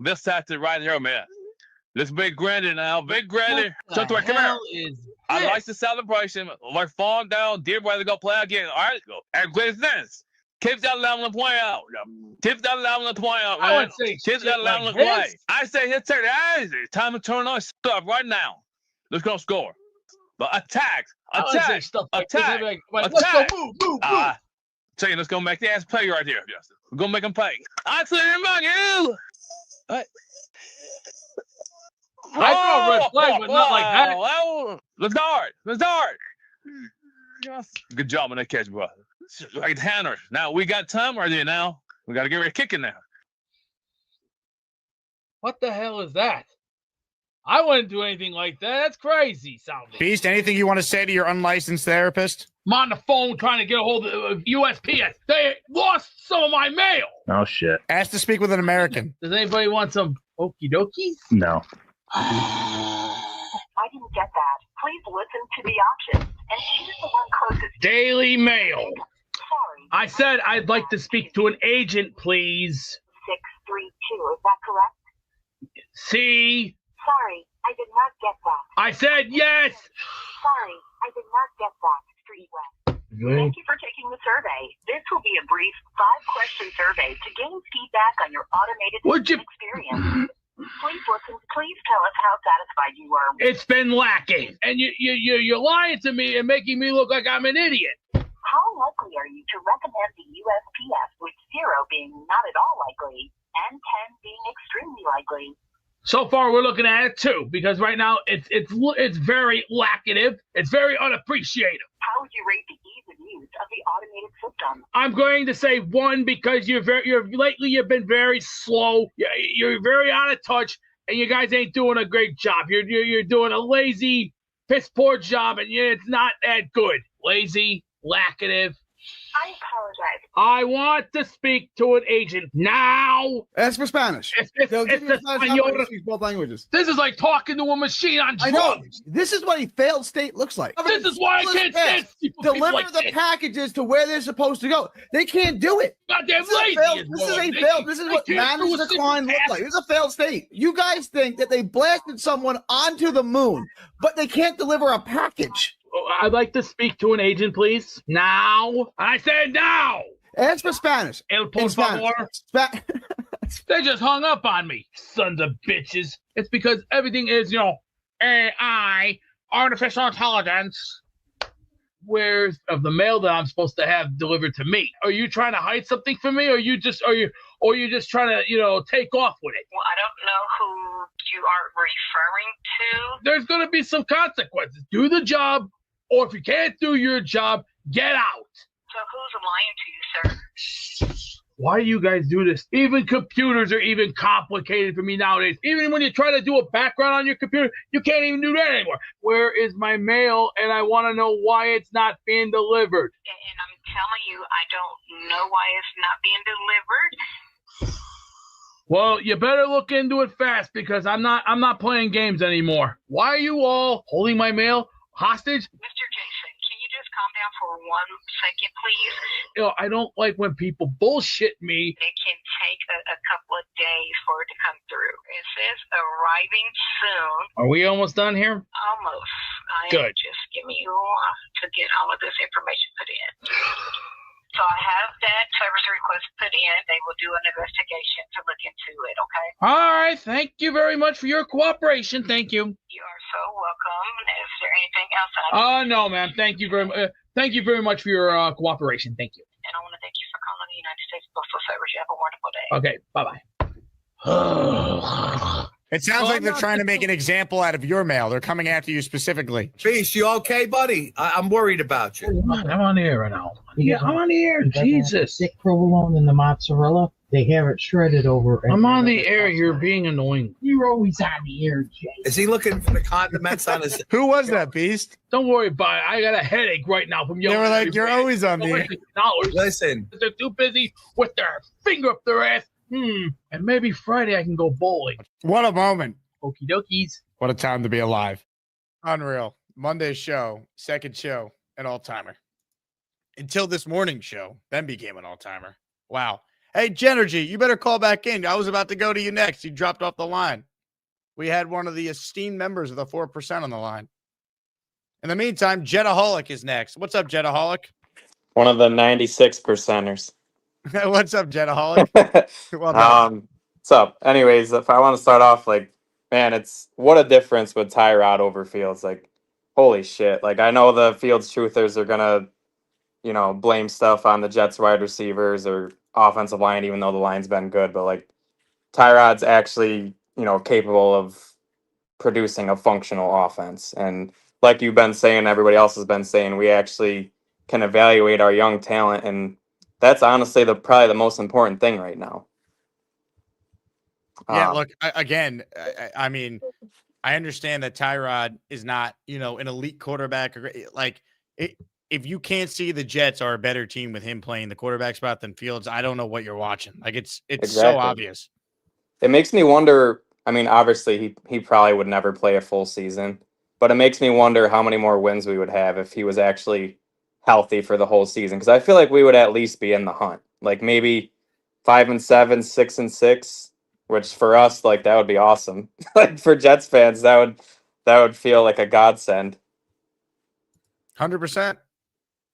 [SPEAKER 1] This tactic right here, man. This big granny now. Big granny. Come here. I like the celebration. Like falling down, dear brother, go play again. All right, go. And great things. Keep that 11 play out. Keep that 11 play out, man. Keep that 11 play. I say it's time to turn on stuff right now. Let's go score. But attack. Attack. Attack. Let's go move. Tell you, let's go make the ass play right here, Justin. We're going to make them pay. I see him on you.
[SPEAKER 3] I throw a red flag, but not like that.
[SPEAKER 1] Let's start. Let's start. Good job on that catch, brother. Right handers. Now we got time right there now. We got to get ready to kicking now.
[SPEAKER 3] What the hell is that? I wouldn't do anything like that. That's crazy sounding.
[SPEAKER 2] Beast, anything you want to say to your unlicensed therapist?
[SPEAKER 3] I'm on the phone trying to get a hold of USPS. They lost some of my mail.
[SPEAKER 4] Oh, shit.
[SPEAKER 2] Ask to speak with an American.
[SPEAKER 3] Does anybody want some okie dokies?
[SPEAKER 4] No.
[SPEAKER 5] I didn't get that. Please listen to the options and choose the one closest.
[SPEAKER 3] Daily Mail.
[SPEAKER 5] Sorry.
[SPEAKER 3] I said I'd like to speak to an agent, please.
[SPEAKER 5] 632, is that correct?
[SPEAKER 3] C.
[SPEAKER 5] Sorry, I did not get that.
[SPEAKER 3] I said yes.
[SPEAKER 5] Sorry, I did not get that. Street West. Thank you for taking the survey. This will be a brief 5-question survey to gain feedback on your automated experience. Please listen. Please tell us how satisfied you were.
[SPEAKER 3] It's been lacking, and you're lying to me and making me look like I'm an idiot.
[SPEAKER 5] How likely are you to recommend the USPS, with 0 being not at all likely and 10 being extremely likely?
[SPEAKER 3] So far, we're looking at it 2 because right now it's very lacative. It's very unappreciative.
[SPEAKER 5] How would you rate the ease of use of the automated system?
[SPEAKER 3] I'm going to say 1 because lately you've been very slow. You're very out of touch, and you guys ain't doing a great job. You're doing a lazy, piss poor job, and it's not that good. Lazy, lacative.
[SPEAKER 5] I apologize.
[SPEAKER 3] I want to speak to an agent now.
[SPEAKER 6] Ask for Spanish. They'll give you a Spanish number to speak both languages.
[SPEAKER 3] This is like talking to a machine on drugs.
[SPEAKER 6] I know. This is what a failed state looks like.
[SPEAKER 3] This is why I can't stand
[SPEAKER 6] deliver
[SPEAKER 3] like
[SPEAKER 6] the
[SPEAKER 3] this.
[SPEAKER 6] packages to where they're supposed to go. They can't do it.
[SPEAKER 3] Goddamn lazy.
[SPEAKER 6] This is what managed decline looks like. This is a failed state. You guys think that they blasted someone onto the moon, but they can't deliver a package.
[SPEAKER 3] I'd like to speak to an agent, please. Now. I said now.
[SPEAKER 6] Ask for Spanish.
[SPEAKER 3] El por favor. They just hung up on me, sons of bitches. It's because everything is, AI, artificial intelligence. Where's of the mail that I'm supposed to have delivered to me? Are you trying to hide something from me, or you just trying to, take off with it?
[SPEAKER 5] Well, I don't know who you are referring to.
[SPEAKER 3] There's going to be some consequences. Do the job, or if you can't do your job, get out.
[SPEAKER 5] So who's lying to you, sir?
[SPEAKER 3] Why do you guys do this? Even computers are even complicated for me nowadays. Even when you try to do a background on your computer, you can't even do that anymore. Where is my mail? And I want to know why it's not being delivered.
[SPEAKER 5] And I'm telling you, I don't know why it's not being delivered.
[SPEAKER 3] Well, you better look into it fast because I'm not playing games anymore. Why are you all holding my mail hostage?
[SPEAKER 5] Mr. Jason, can you just calm down for 1 second, please?
[SPEAKER 3] You know, I don't like when people bullshit me.
[SPEAKER 5] It can take a couple of days for it to come through. It says arriving soon.
[SPEAKER 3] Are we almost done here?
[SPEAKER 5] Almost.
[SPEAKER 3] Good.
[SPEAKER 5] Just give me to get all of this information put in. So I have that service request put in. They will do an investigation to look into it, okay?
[SPEAKER 3] All right. Thank you very much for your cooperation. Thank you.
[SPEAKER 5] You are so welcome. Is there anything else?
[SPEAKER 3] No, ma'am. Thank you very much. Thank you very much for your cooperation. Thank you.
[SPEAKER 5] And I want to thank you for calling the United States Postal Service. You have a wonderful day.
[SPEAKER 3] Okay. Bye-bye.
[SPEAKER 2] It sounds like they're trying to make an example out of your mail. They're coming after you specifically.
[SPEAKER 4] Beast, you okay, buddy? I'm worried about you.
[SPEAKER 3] I'm on the air right now. Yeah, I'm on the air. Jesus.
[SPEAKER 7] Thick provolone and the mozzarella. They have it shredded over.
[SPEAKER 3] I'm on the air. You're being annoying.
[SPEAKER 7] You're always on the air, Jay.
[SPEAKER 4] Is he looking for the condiments on his?
[SPEAKER 2] Who was that, Beast?
[SPEAKER 3] Don't worry about it. I got a headache right now from yelling.
[SPEAKER 2] They were like, "You're always on the air."
[SPEAKER 4] Listen,
[SPEAKER 3] they're too busy with their finger up their ass. And maybe Friday I can go bowling.
[SPEAKER 2] What a moment.
[SPEAKER 3] Okie dokies.
[SPEAKER 2] What a time to be alive. Unreal. Monday's show, second show, an all-timer. Until this morning's show, then became an all-timer. Wow. Hey, Genergy, you better call back in. I was about to go to you next. You dropped off the line. We had one of the esteemed members of the 4% on the line. In the meantime, Jedaholic is next. What's up, Jedaholic?
[SPEAKER 9] One of the 96%ers.
[SPEAKER 2] What's up, Jedaholic?
[SPEAKER 9] Well done. What's up? Anyways, if I want to start off, like, man, it's what a difference with Tyrod over Fields. Like, holy shit. Like, I know the Fields truthers are gonna, blame stuff on the Jets wide receivers or offensive line, even though the line's been good. But like, Tyrod's actually, capable of producing a functional offense. And like you've been saying, everybody else has been saying, we actually can evaluate our young talent, and that's honestly probably the most important thing right now.
[SPEAKER 2] Yeah, look, I mean, I understand that Tyrod is not, an elite quarterback. If you can't see the Jets are a better team with him playing the quarterback spot than Fields, I don't know what you're watching. Like, it's exactly. So obvious.
[SPEAKER 9] It makes me wonder. I mean, obviously, he probably would never play a full season, but it makes me wonder how many more wins we would have if he was actually healthy for the whole season, because I feel like we would at least be in the hunt, like maybe 5-7, 6-6, which for us, like, that would be awesome. Like, for Jets fans, that would feel like a godsend.
[SPEAKER 2] 100%.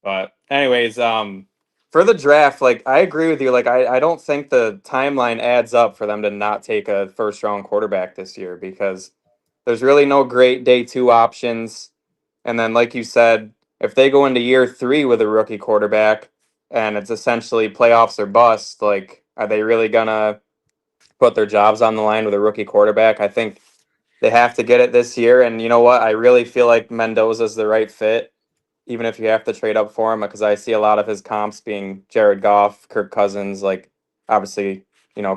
[SPEAKER 9] But anyways, for the draft, like, I agree with you. Like, I don't think the timeline adds up for them to not take a first-round quarterback this year, because there's really no great day 2 options. And then, like you said, if they go into year 3 with a rookie quarterback and it's essentially playoffs or bust, like, are they really gonna put their jobs on the line with a rookie quarterback? I think they have to get it this year. And you know what? I really feel like Mendoza's the right fit, even if you have to trade up for him, because I see a lot of his comps being Jared Goff, Kirk Cousins, like, obviously,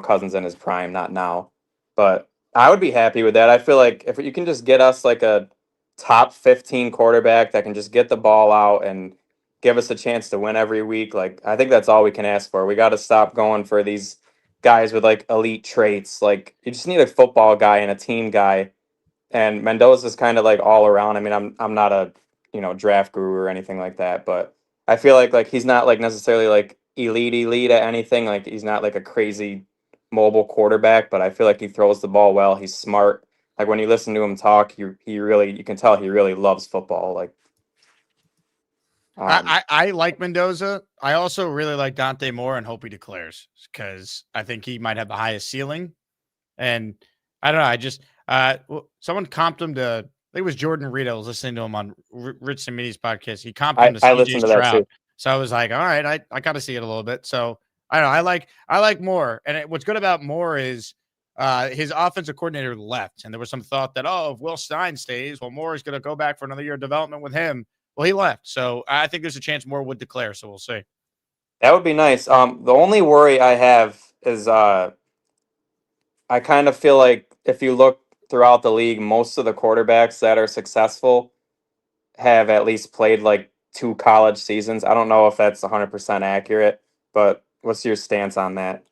[SPEAKER 9] Cousins in his prime, not now. But I would be happy with that. I feel like if you can just get us like a top 15 quarterback that can just get the ball out and give us a chance to win every week, like, I think that's all we can ask for. We got to stop going for these guys with like elite traits. Like, you just need a football guy and a team guy, and Mendoza's kind of like all around. I mean, I'm not a draft guru or anything like that, but I feel like he's not like necessarily like elite at anything. Like, he's not like a crazy mobile quarterback, but I feel like he throws the ball well. He's smart. Like, when you listen to him talk, you can tell he really loves football. Like,
[SPEAKER 2] I like Mendoza. I also really like Dante Moore and hope he declares, because I think he might have the highest ceiling. And I don't know. I just someone comped him to, I think it was Jordan Reed. I was listening to him on Rich and Minnie's podcast. He comped him to CJ Stroud. So I was like, all right, I got to see it a little bit. So I don't know. I like Moore. And what's good about Moore is his offensive coordinator left, and there was some thought that, if Will Stein stays, well, Moore is going to go back for another year of development with him. Well, he left, so I think there's a chance Moore would declare. So we'll see.
[SPEAKER 9] That would be nice. The only worry I have is I kind of feel like if you look throughout the league, most of the quarterbacks that are successful have at least played like 2 college seasons. I don't know if that's 100% accurate, but what's your stance on that?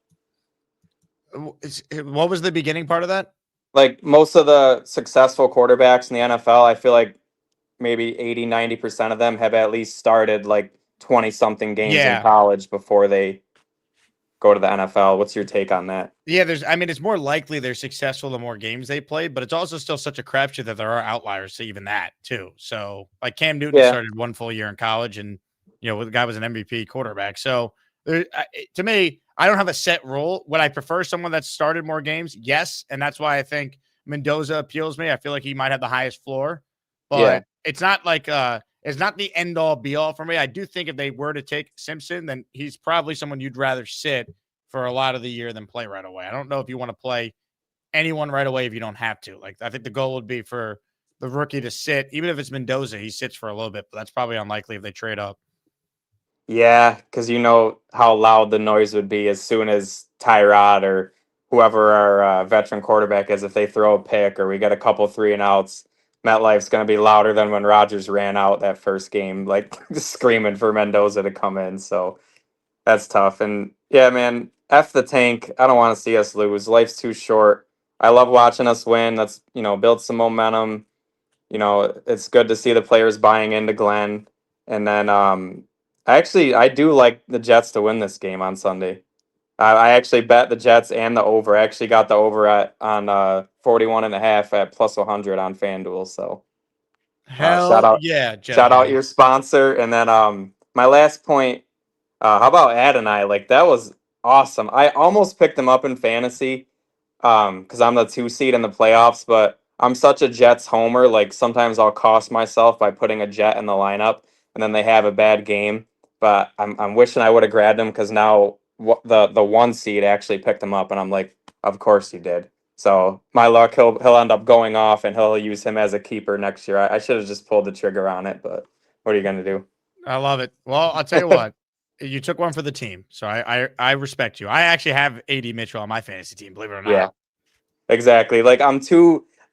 [SPEAKER 2] What was the beginning part of that?
[SPEAKER 9] Like most of the successful quarterbacks in the NFL, I feel like maybe 80-90% of them have at least started like 20 something games in college before they go to the NFL. What's your take on that?
[SPEAKER 2] Yeah, it's more likely they're successful the more games they play, but it's also still such a crapshoot that there are outliers to even that too. So like Cam Newton started 1 full year in college, and the guy was an MVP quarterback. So to me, I don't have a set rule. Would I prefer someone that started more games? Yes, and that's why I think Mendoza appeals me. I feel like he might have the highest floor, but it's not like it's not the end all be all for me. I do think if they were to take Simpson, then he's probably someone you'd rather sit for a lot of the year than play right away. I don't know if you want to play anyone right away if you don't have to. Like, I think the goal would be for the rookie to sit. Even if it's Mendoza, he sits for a little bit, but that's probably unlikely if they trade up.
[SPEAKER 9] Yeah, because you know how loud the noise would be as soon as Tyrod or whoever our veteran quarterback is, if they throw a pick or we get a couple 3-and-outs, MetLife's going to be louder than when Rodgers ran out that first game, like screaming for Mendoza to come in. So that's tough. And yeah, man, F the tank. I don't want to see us lose. Life's too short. I love watching us win. Let's, build some momentum. It's good to see the players buying into Glenn. And then I do like the Jets to win this game on Sunday. I actually bet the Jets and the over. I actually got the over on 41.5 at plus 100 on FanDuel. So shout out your sponsor. And then my last point. How about Adonai? Like, that was awesome. I almost picked him up in fantasy because I'm the 2 seed in the playoffs, but I'm such a Jets homer. Like, sometimes I'll cost myself by putting a Jet in the lineup, and then they have a bad game. But I'm wishing I would have grabbed him because now the 1 seed actually picked him up, and I'm like, of course you did. So my luck, he'll end up going off, and he'll use him as a keeper next year. I should have just pulled the trigger on it, but what are you gonna do?
[SPEAKER 2] I love it. Well, I'll tell you what. You took one for the team, so I respect you. I actually have AD Mitchell on my fantasy team, believe it or not.
[SPEAKER 9] Yeah, exactly. Like,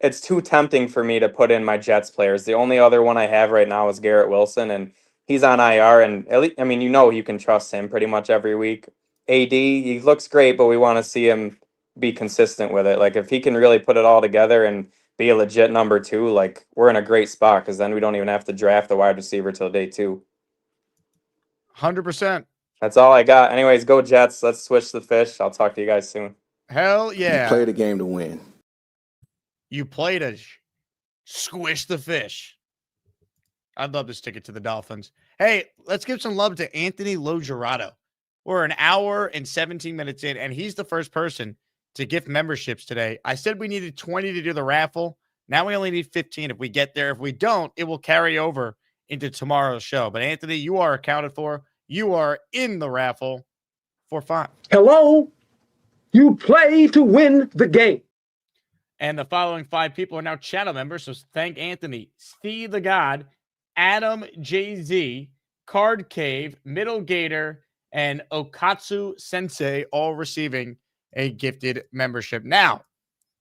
[SPEAKER 9] it's too tempting for me to put in my Jets players. The only other one I have right now is Garrett Wilson, and he's on IR. And at least, you can trust him pretty much every week. AD, he looks great, but we want to see him be consistent with it. Like, if he can really put it all together and be a legit number 2, like, we're in a great spot because then we don't even have to draft a wide receiver till day 2.
[SPEAKER 2] 100%.
[SPEAKER 9] That's all I got. Anyways, go Jets. Let's switch the fish. I'll talk to you guys soon.
[SPEAKER 2] Hell yeah.
[SPEAKER 8] You play the game to win.
[SPEAKER 2] You play to squish the fish. I'd love to stick it to the Dolphins. Hey, let's give some love to Anthony Logerato. We're an hour and 17 minutes in, and he's the first person to gift memberships today. I said we needed 20 to do the raffle. Now we only need 15 if we get there. If we don't, it will carry over into tomorrow's show. But Anthony, you are accounted for. You are in the raffle for 5.
[SPEAKER 18] Hello. You play to win the game.
[SPEAKER 2] And the following 5 people are now channel members. So thank Anthony, Steve the God, Adam JZ, Card Cave, Middle Gator, and Okatsu Sensei, all receiving a gifted membership. Now,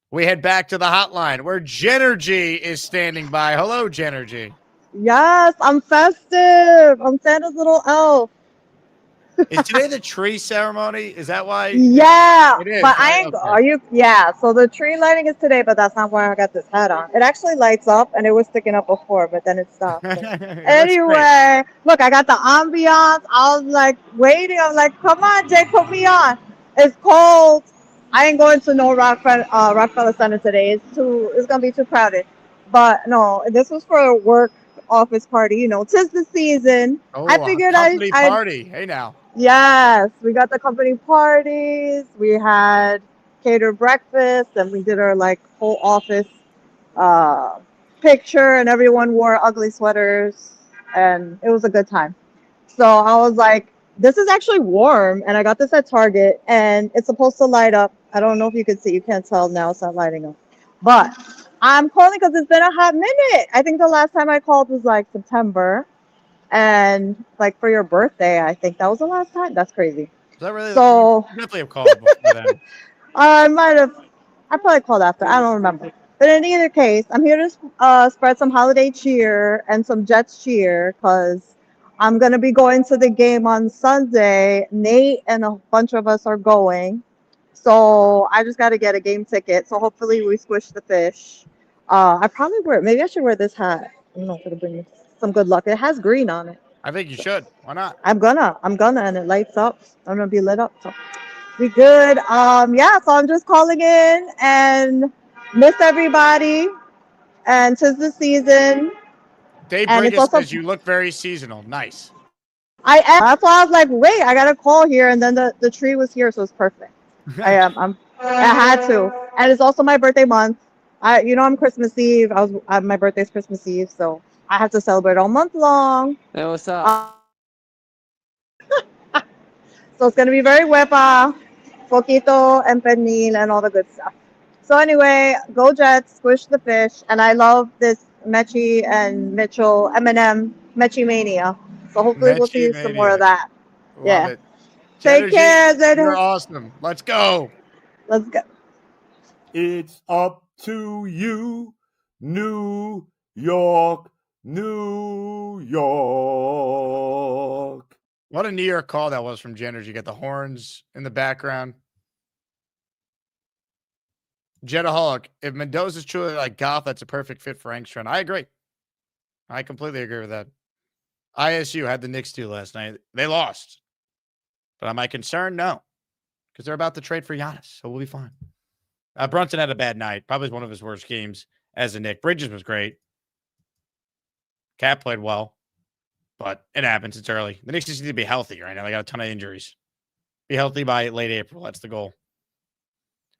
[SPEAKER 2] we head back to the hotline where Jennergy is standing by. Hello, Jennergy.
[SPEAKER 10] Yes, I'm festive. I'm Santa's little elf.
[SPEAKER 2] Is today the tree ceremony? Is that why?
[SPEAKER 10] Yeah,
[SPEAKER 2] it is,
[SPEAKER 10] but
[SPEAKER 2] right?
[SPEAKER 10] I ain't. Are you? Yeah. So the tree lighting is today, but that's not why I got this hat on. It actually lights up, and it was sticking up before, but then it stopped. So. Anyway, look, I got the ambiance. I was like waiting. I'm like, come on, Jay, put me on. It's cold. I ain't going to no Rockefeller Center today. It's gonna be too crowded. But no, this was for a work office party. You know, 'tis the season.
[SPEAKER 2] Oh,
[SPEAKER 10] I figured
[SPEAKER 2] company party. Hey now.
[SPEAKER 10] Yes, we got the company parties. We had catered breakfast, and we did our whole office picture, and everyone wore ugly sweaters, and it was a good time. So I was like, this is actually warm, and I got this at Target, and it's supposed to light up. I don't know if you can see. You can't tell now. It's not lighting up. But I'm calling because it's been a hot minute. I think the last time I called was September. and like for your birthday, I think that was the last time. That's crazy.
[SPEAKER 2] Is that really?
[SPEAKER 10] So
[SPEAKER 2] You definitely have called before then.
[SPEAKER 10] I probably called after. I don't remember. But in either case, I'm here to spread some holiday cheer and some Jets cheer because I'm going to be going to the game on Sunday. Nate and a bunch of us are going. So I just got to get a game ticket. So hopefully we squish the fish. Maybe I should wear this hat. I don't know if it'll bring me some good luck. It has green on it.
[SPEAKER 2] I think you should. Why not?
[SPEAKER 10] I'm gonna, and it lights up. I'm gonna be lit up. So we good. Yeah, so I'm just calling in and miss everybody. And 'tis the season.
[SPEAKER 2] Dave
[SPEAKER 10] And it's
[SPEAKER 2] Briggs
[SPEAKER 10] also
[SPEAKER 2] says you look very seasonal. Nice.
[SPEAKER 10] I am. That's why I was like, wait, I got a call here, and then the tree was here, so it's perfect. I had to, and it's also my birthday month. I'm Christmas Eve. My birthday's Christmas Eve, so I have to celebrate all month long.
[SPEAKER 8] Hey, what's up?
[SPEAKER 10] So it's gonna be very huepa, poquito, and pernil, and all the good stuff. So anyway, go Jets, squish the fish, and I love this Mechie and Mitchell Eminem Mechie mania. So hopefully we'll see some more of that.
[SPEAKER 2] Love
[SPEAKER 10] Yeah.
[SPEAKER 2] it.
[SPEAKER 10] Take care, Zed.
[SPEAKER 2] You're awesome. Let's go.
[SPEAKER 10] Let's go.
[SPEAKER 14] It's up to you, New York, New York.
[SPEAKER 2] What a New York call that was from Jenners. You get the horns in the background. Jedaholic, if Mendoza's truly like golf, that's a perfect fit for Engstrand. I agree. I completely agree with that. ISU had the Knicks do last night. They lost. But am I concerned? No. Because they're about to trade for Giannis, so we'll be fine. Brunson had a bad night. Probably one of his worst games as a Knick. Bridges was great. Cat played well. But it happens. It's early. The Knicks just need to be healthy right now. They got a ton of injuries. Be healthy by late April. That's the goal.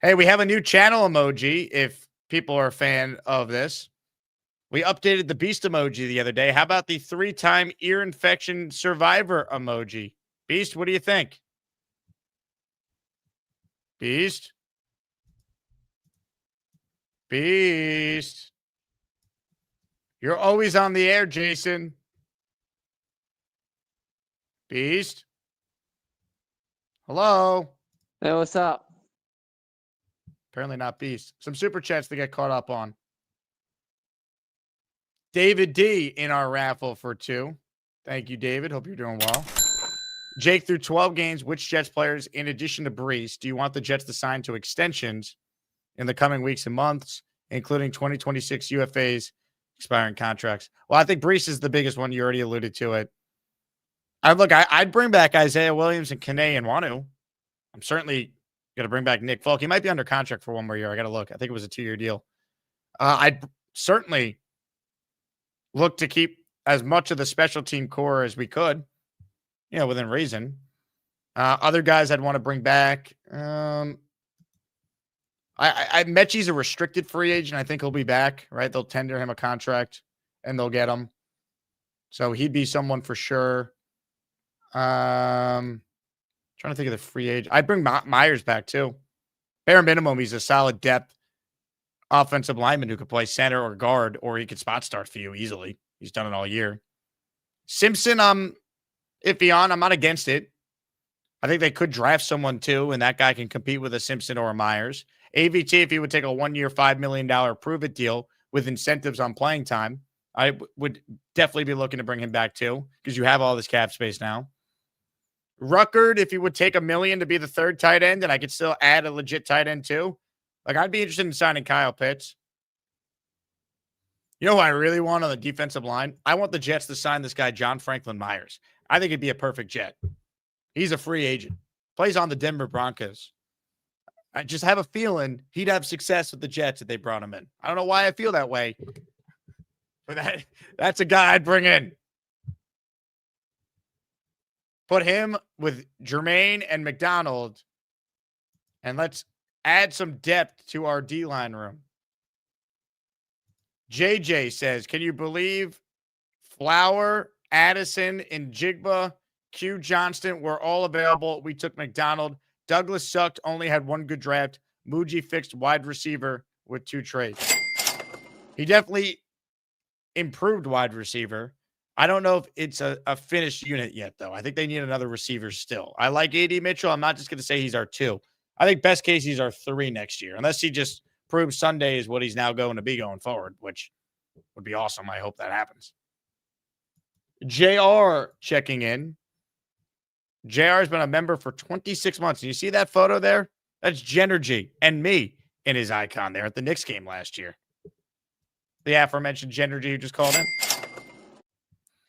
[SPEAKER 2] Hey, we have a new channel emoji if people are a fan of this. We updated the Beast emoji the other day. How about the 3-time ear infection survivor emoji? Beast, what do you think? Beast? Beast? You're always on the air, Jason. Beast? Hello?
[SPEAKER 8] Hey, what's up?
[SPEAKER 2] Apparently not Beast. Some super chats to get caught up on. David D in our raffle for 2. Thank you, David. Hope you're doing well. Jake, through 12 games, which Jets players, in addition to Brees, do you want the Jets to sign to extensions in the coming weeks and months, including 2026 UFAs, expiring contracts? Well, I think Brees is the biggest one. You already alluded to it. I'd bring back Isaiah Williams and Kane and Wanu. I'm certainly going to bring back Nick Folk. He might be under contract for one more year. I got to look. I think it was a 2-year deal. I'd certainly look to keep as much of the special team core as we could, within reason. Other guys I'd want to bring back. Mechie's a restricted free agent. I think he'll be back, right? They'll tender him a contract and they'll get him. So he'd be someone for sure. Trying to think of the free agent. I'd bring Myers back too. Bare minimum, he's a solid depth offensive lineman who could play center or guard, or he could spot start for you easily. He's done it all year. Simpson, I'm iffy on. I'm not against it. I think they could draft someone too, and that guy can compete with a Simpson or a Myers. AVT, if he would take a 1-year, $5 million prove-it deal with incentives on playing time, I would definitely be looking to bring him back too, because you have all this cap space now. Ruckert, if he would take $1 million to be the third tight end, and I could still add a legit tight end too. I'd be interested in signing Kyle Pitts. You know who I really want on the defensive line? I want the Jets to sign this guy, John Franklin Myers. I think he'd be a perfect Jet. He's a free agent. Plays on the Denver Broncos. I just have a feeling he'd have success with the Jets if they brought him in. I don't know why I feel that way, but that's a guy I'd bring in. Put him with Jermaine and McDonald, and let's add some depth to our D-line room. JJ says, can you believe Flower, Addison, and Jigba, Q Johnston were all available? We took McDonald. Douglas sucked, only had 1 good draft. Muji fixed wide receiver with 2 trades. He definitely improved wide receiver. I don't know if it's a finished unit yet, though. I think they need another receiver still. I like A.D. Mitchell. I'm not just going to say he's our 2. I think best case he's our 3 next year, unless he just proves Sunday is what he's now going to be going forward, which would be awesome. I hope that happens. JR checking in. JR has been a member for 26 months. And you see that photo there? That's Genergy and me in his icon there at the Knicks game last year. The aforementioned Genergy who just called in.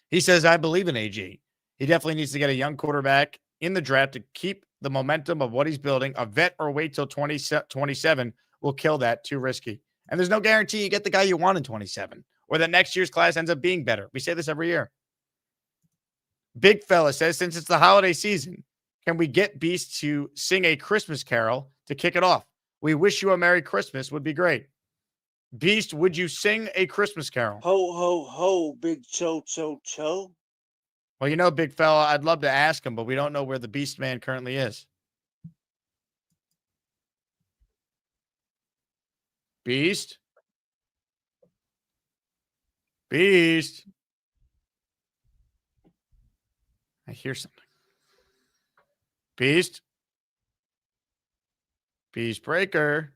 [SPEAKER 2] He says, I believe in AG. He definitely needs to get a young quarterback in the draft to keep the momentum of what he's building. A vet or wait till 27 will kill that. Too risky. And there's no guarantee you get the guy you want in 27 or that next year's class ends up being better. We say this every year. Big fella says, since it's the holiday season, can we get Beast to sing a Christmas carol to kick it off? We wish you a Merry Christmas would be great. Beast, would you sing a Christmas carol?
[SPEAKER 11] Ho, ho, ho, big cho, cho, cho.
[SPEAKER 2] Well, you know, big fella, I'd love to ask him, but we don't know where the Beast Man currently is. Beast? Beast? I hear something. Beast? Beast Breaker?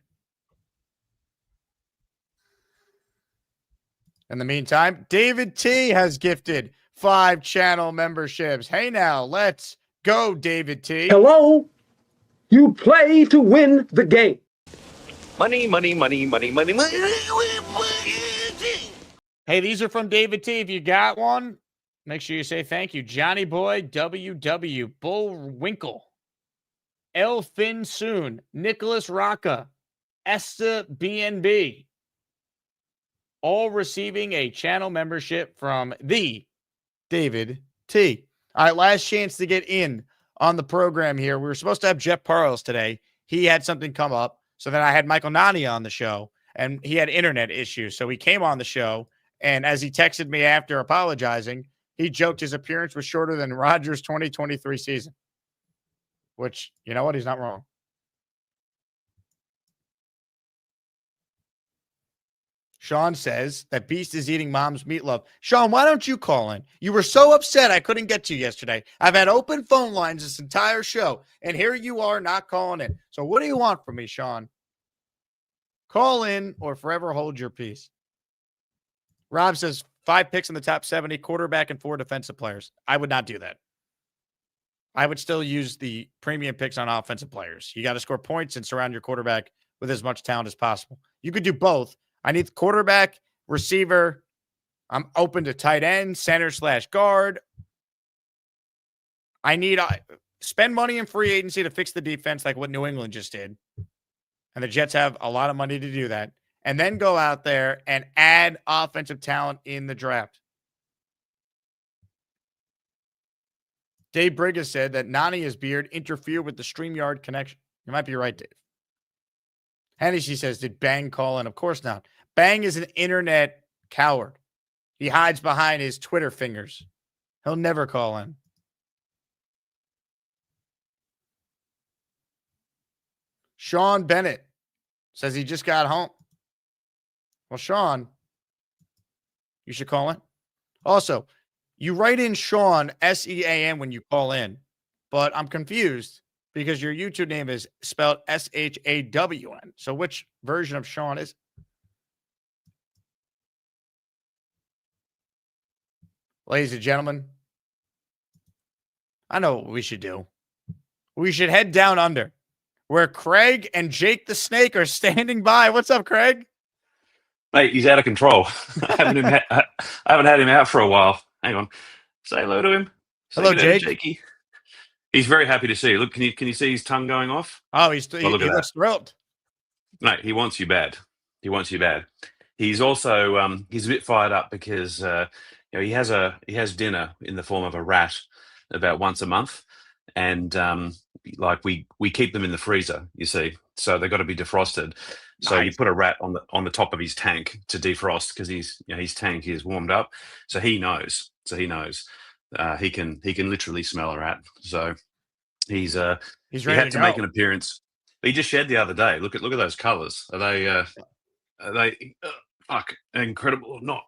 [SPEAKER 2] In the meantime, David T has gifted 5 channel memberships. Hey now, let's go, David T.
[SPEAKER 18] Hello? You play to win the game.
[SPEAKER 23] Money, money, money, money, money, money.
[SPEAKER 2] Hey, these are from David T. If you got one, make sure you say thank you. Johnny Boy, WW, Bullwinkle, Elfin Soon, Nicholas Rocca, Esta BNB. All receiving a channel membership from the David T. All right, last chance to get in on the program here. We were supposed to have Jeff Parles today. He had something come up. So then I had Michael Nania on the show, and he had internet issues. So he came on the show, and as he texted me after apologizing, he joked his appearance was shorter than Rodgers' 2023 season. Which, you know what? He's not wrong. Sean says that Beast is eating mom's meatloaf. Sean, why don't you call in? You were so upset I couldn't get to you yesterday. I've had open phone lines this entire show, and here you are not calling in. So what do you want from me, Sean? Call in or forever hold your peace. Rob says 5 picks in the top 70, quarterback and 4 defensive players. I would not do that. I would still use the premium picks on offensive players. You got to score points and surround your quarterback with as much talent as possible. You could do both. I need the quarterback, receiver. I'm open to tight end, center/guard. I need spend money in free agency to fix the defense like what New England just did. And the Jets have a lot of money to do that. And then go out there and add offensive talent in the draft. Dave Briggs said that Nania's beard interfered with the StreamYard connection. You might be right, Dave. Hennessy says, did Bang call in? Of course not. Bang is an internet coward. He hides behind his Twitter fingers. He'll never call in. Sean Bennett says he just got home. Well, Sean, you should call in. Also, you write in Sean, S-E-A-N, when you call in, but I'm confused because your YouTube name is spelled S-H-A-W-N. So which version of Sean is it? Ladies and gentlemen, I know what we should do. We should head down under where Craig and Jake the Snake are standing by. What's up, Craig?
[SPEAKER 12] Mate, he's out of control. I haven't had him out for a while. Hang on. Say hello to him. Say
[SPEAKER 2] hello, Jake.
[SPEAKER 12] Jakey. He's very happy to see you. Look, can you see his tongue going off?
[SPEAKER 2] Oh, he looks thrilled.
[SPEAKER 12] No, he wants you bad. He wants you bad. He's also he's a bit fired up because he has dinner in the form of a rat about once a month, and like we keep them in the freezer, you see, so they've got to be defrosted. So you put a rat on the top of his tank to defrost because his tank is warmed up. So he knows. He can literally smell a rat. So he had to make an appearance. He just shed the other day. Look at those colours. Are they incredible or not?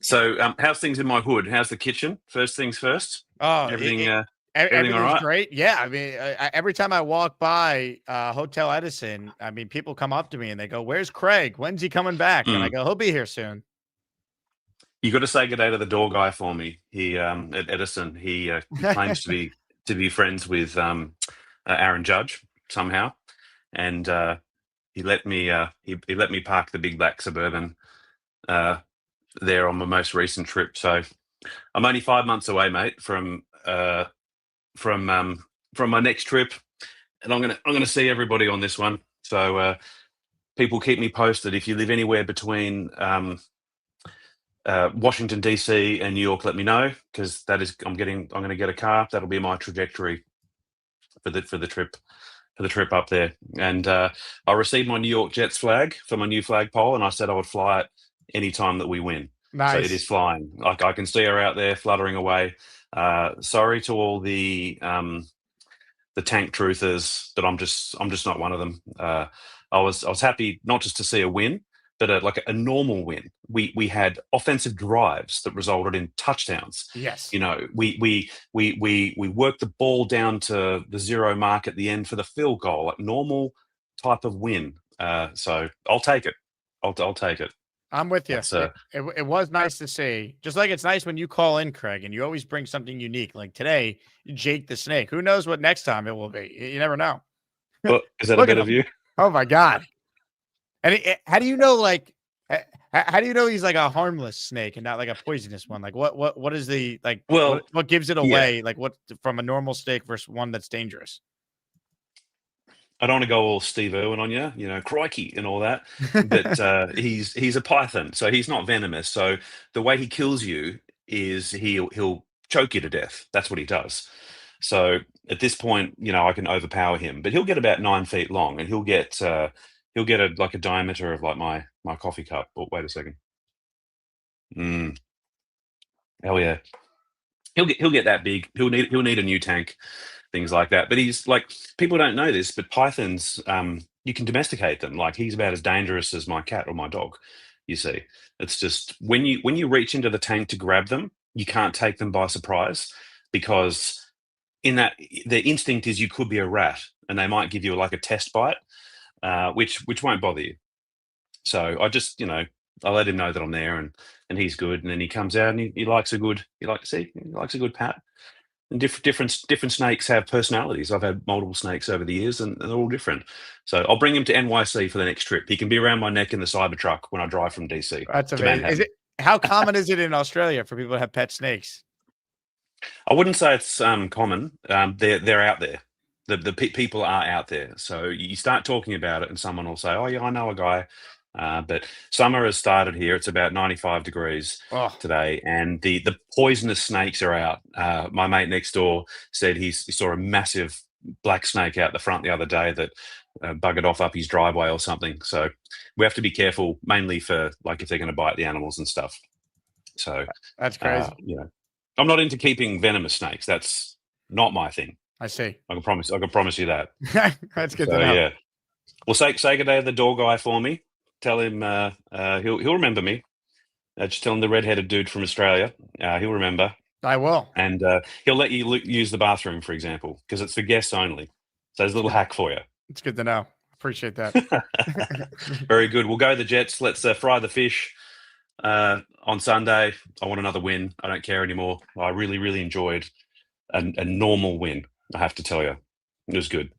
[SPEAKER 12] So, how's things in my hood? How's the kitchen? First things first.
[SPEAKER 2] Oh,
[SPEAKER 12] Everything all
[SPEAKER 2] everything's
[SPEAKER 12] right?
[SPEAKER 2] great. Yeah, I mean, every time I walk by Hotel Edison, I mean, people come up to me and they go, "Where's Craig? When's he coming back?" And I go, "He'll be here soon."
[SPEAKER 12] You got to say good day to the door guy for me. He at Edison. He claims to be friends with Aaron Judge somehow, and he let me he let me park the big black Suburban there on my most recent trip. So I'm only 5 months away, mate, from my next trip, and I'm gonna see everybody on this one. So people keep me posted. If you live anywhere between Washington DC and New York, let me know, because I'm going to get a car. That'll be my trajectory for the trip up there. And I received my New York Jets flag for my new flagpole, and I said I would fly it anytime that we win.
[SPEAKER 2] Nice.
[SPEAKER 12] So it is flying. Like, I can see her out there fluttering away. Sorry to all the tank truthers, but I'm just not one of them. I was happy not just to see a win, but like a normal win. We had offensive drives that resulted in touchdowns.
[SPEAKER 2] Yes.
[SPEAKER 12] You know, we worked the ball down to the 0 mark at the end for the field goal, like normal type of win. So I'll take it. I'll take it.
[SPEAKER 2] I'm with you. It was nice to see. Just like it's nice when you call in, Craig, and you always bring something unique. Like today, Jake the Snake. Who knows what next time it will be? You never know.
[SPEAKER 12] Well, is that a better view?
[SPEAKER 2] Oh my God. And how do you know? Like, how do you know he's like a harmless snake and not like a poisonous one? Like, what is the like?
[SPEAKER 12] Well,
[SPEAKER 2] what gives it away? Like, what from a normal snake versus one that's dangerous?
[SPEAKER 12] I don't want to go all Steve Irwin on you, crikey and all that. But he's a python, so he's not venomous. So the way he kills you is he'll choke you to death. That's what he does. So at this point, I can overpower him, but he'll get about 9 feet long, and he'll get a diameter of like my coffee cup. Oh, wait a second. Hell yeah. He'll get that big. He'll need a new tank, things like that. But he's like, people don't know this, but pythons, you can domesticate them. Like, he's about as dangerous as my cat or my dog. You see, it's just when you reach into the tank to grab them, you can't take them by surprise, because in that the instinct is you could be a rat, and they might give you like a test bite, which won't bother you. So I just I let him know that I'm there, and he's good, and then he comes out and he likes a good pat. And different snakes have personalities. I've had multiple snakes over the years, and they're all different. So I'll bring him to NYC for the next trip. He can be around my neck in the Cybertruck when I drive from DC.
[SPEAKER 2] That's amazing. How common is it in Australia for people to have pet snakes?
[SPEAKER 12] I wouldn't say it's common. They're out there. The people are out there. So you start talking about it, and someone will say, "Oh yeah, I know a guy." But summer has started here. It's about 95 degrees today, and the poisonous snakes are out. My mate next door said he saw a massive black snake out the front the other day that buggered off up his driveway or something. So we have to be careful, mainly for like if they're going to bite the animals and stuff. So
[SPEAKER 2] that's crazy.
[SPEAKER 12] I'm not into keeping venomous snakes. That's not my thing.
[SPEAKER 2] I see.
[SPEAKER 12] I can promise you that.
[SPEAKER 2] That's good to know.
[SPEAKER 12] Yeah. Well, say good day to the door guy for me. Tell him he'll remember me. Just tell him the red-headed dude from Australia. He'll remember.
[SPEAKER 2] I will.
[SPEAKER 12] And he'll let you use the bathroom, for example, because it's for guests only. So there's a little hack for you.
[SPEAKER 2] It's good to know. Appreciate that.
[SPEAKER 12] Very good. We'll go the Jets. Let's fry the fish on Sunday. I want another win. I don't care anymore. I really, really enjoyed a normal win, I have to tell you. It was good.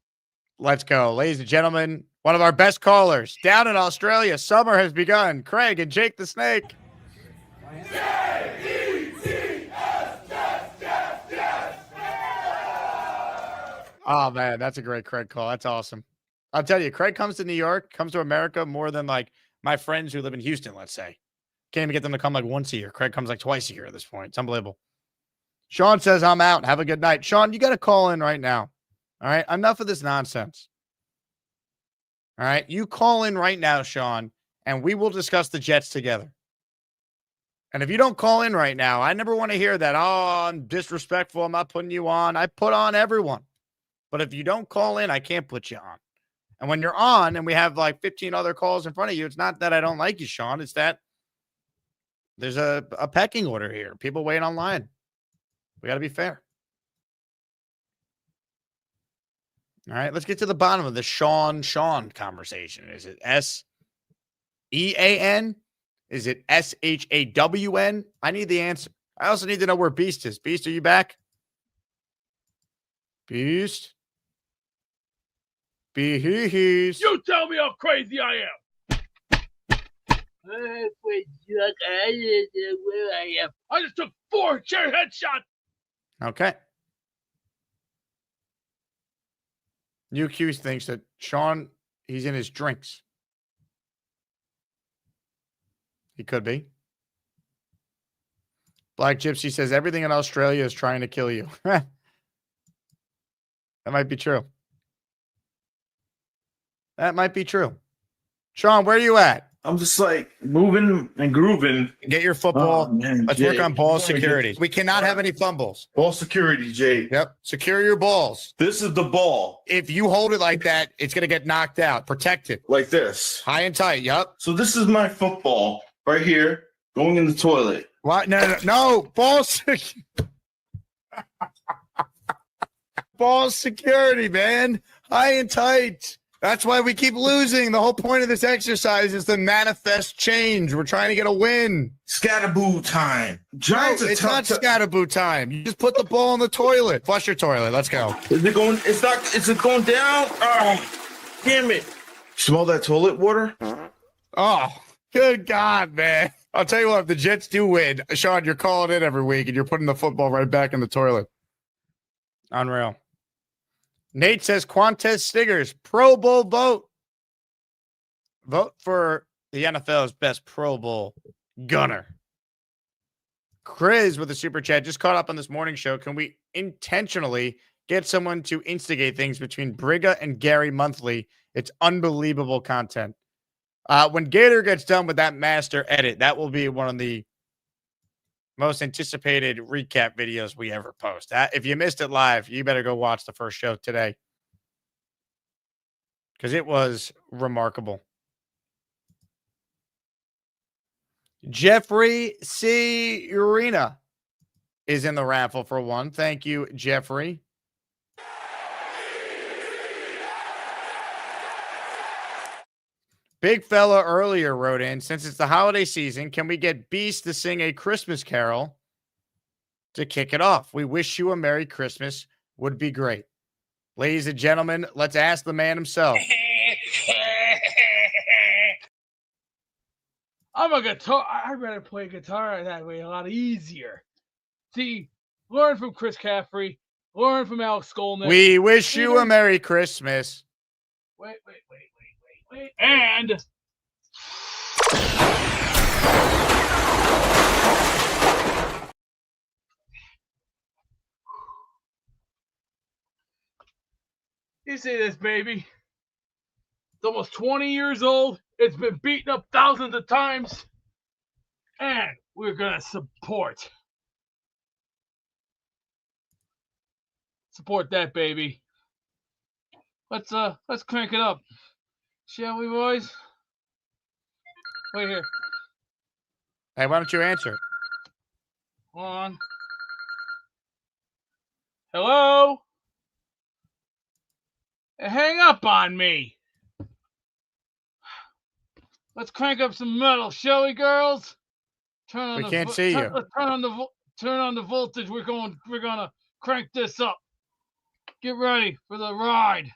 [SPEAKER 2] Let's go. Ladies and gentlemen, one of our best callers down in Australia. Summer has begun. Craig and Jake the Snake. Oh, man, that's a great Craig call. That's awesome. I'll tell you, Craig comes to New York, comes to America more than like my friends who live in Houston, let's say. Can't even get them to come like once a year. Craig comes like twice a year at this point. It's unbelievable. Sean says, I'm out. Have a good night. Sean, you got to call in right now. All right? Enough of this nonsense. All right? You call in right now, Sean, and we will discuss the Jets together. And if you don't call in right now, I never want to hear that, oh, I'm disrespectful, I'm not putting you on. I put on everyone. But if you don't call in, I can't put you on. And when you're on and we have like 15 other calls in front of you, it's not that I don't like you, Sean. It's that There's a pecking order here. People waiting online. We got to be fair. All right, let's get to the bottom of the Sean conversation. Is it S-E-A-N? Is it S-H-A-W-N? I need the answer. I also need to know where Beast is. Beast, are you back? Beast? Beast.
[SPEAKER 3] You tell me how crazy I am. I just took 4 chair headshots.
[SPEAKER 2] Okay. New Hughes thinks that Sean, he's in his drinks. He could be. Black Gypsy says everything in Australia is trying to kill you. That might be true. That might be true. Sean, where are you at?
[SPEAKER 13] I'm just like moving and grooving.
[SPEAKER 2] Get your football.
[SPEAKER 13] Oh, man,
[SPEAKER 2] Let's
[SPEAKER 13] Jay,
[SPEAKER 2] work on ball
[SPEAKER 13] you wanna
[SPEAKER 2] security.
[SPEAKER 13] get-
[SPEAKER 2] We cannot have any fumbles.
[SPEAKER 13] Ball security, Jay.
[SPEAKER 2] Yep. Secure your balls.
[SPEAKER 13] This is the ball.
[SPEAKER 2] If you hold it like that, it's going to get knocked out. Protect it.
[SPEAKER 13] Like this.
[SPEAKER 2] High and tight. Yep.
[SPEAKER 13] So this is my football right here going in the toilet.
[SPEAKER 2] What? No. Ball ball security, man. High and tight. That's why we keep losing. The whole point of this exercise is to manifest change. We're trying to get a win.
[SPEAKER 13] Scatterboo time. Giants
[SPEAKER 2] No, it's not scatterboo time. You just put the ball in the toilet. Flush your toilet. Let's go.
[SPEAKER 13] Is it going? It's not. Is it going down? Oh, damn it! Smell that toilet water?
[SPEAKER 2] Oh, good God, man. I'll tell you what, if the Jets do win, Sean, you're calling in every week and you're putting the football right back in the toilet. Unreal. Nate says Quantez Stiggers, Pro Bowl vote. Vote for the NFL's best Pro Bowl gunner. Chris with a super chat just caught up on this morning show. Can we intentionally get someone to instigate things between Briga and Gary monthly? It's unbelievable content. When Gator gets done with that master edit, that will be one of the most anticipated recap videos we ever post. If you missed it live, you better go watch the first show today because it was remarkable. Jeffrey C. Urena is in the raffle for one. Thank you, Jeffrey. Big fella earlier wrote in, since it's the holiday season, can we get Beast to sing a Christmas carol to kick it off? We wish you a Merry Christmas would be great. Ladies and gentlemen, let's ask the man himself.
[SPEAKER 3] I'm a guitar. I'd rather play guitar that way, a lot easier. See, learn from Chris Caffrey, learn from Alex Skolnick.
[SPEAKER 2] We wish you a Merry Christmas.
[SPEAKER 3] Wait. And you see this baby? It's almost 20 years old. It's been beaten up thousands of times. And we're gonna support that baby. Let's crank it up. Shall we, boys? Wait here.
[SPEAKER 2] Hey, why don't you answer?
[SPEAKER 3] Hold on. Hello? Hang up on me. Let's crank up some metal, shall we, girls?
[SPEAKER 2] We can't see you.
[SPEAKER 3] Let's turn on the voltage. We're gonna crank this up. Get ready for the ride.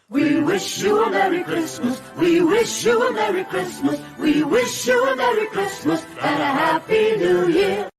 [SPEAKER 14] We wish you a Merry Christmas. We wish you a Merry Christmas. We wish you a Merry Christmas and a Happy New Year.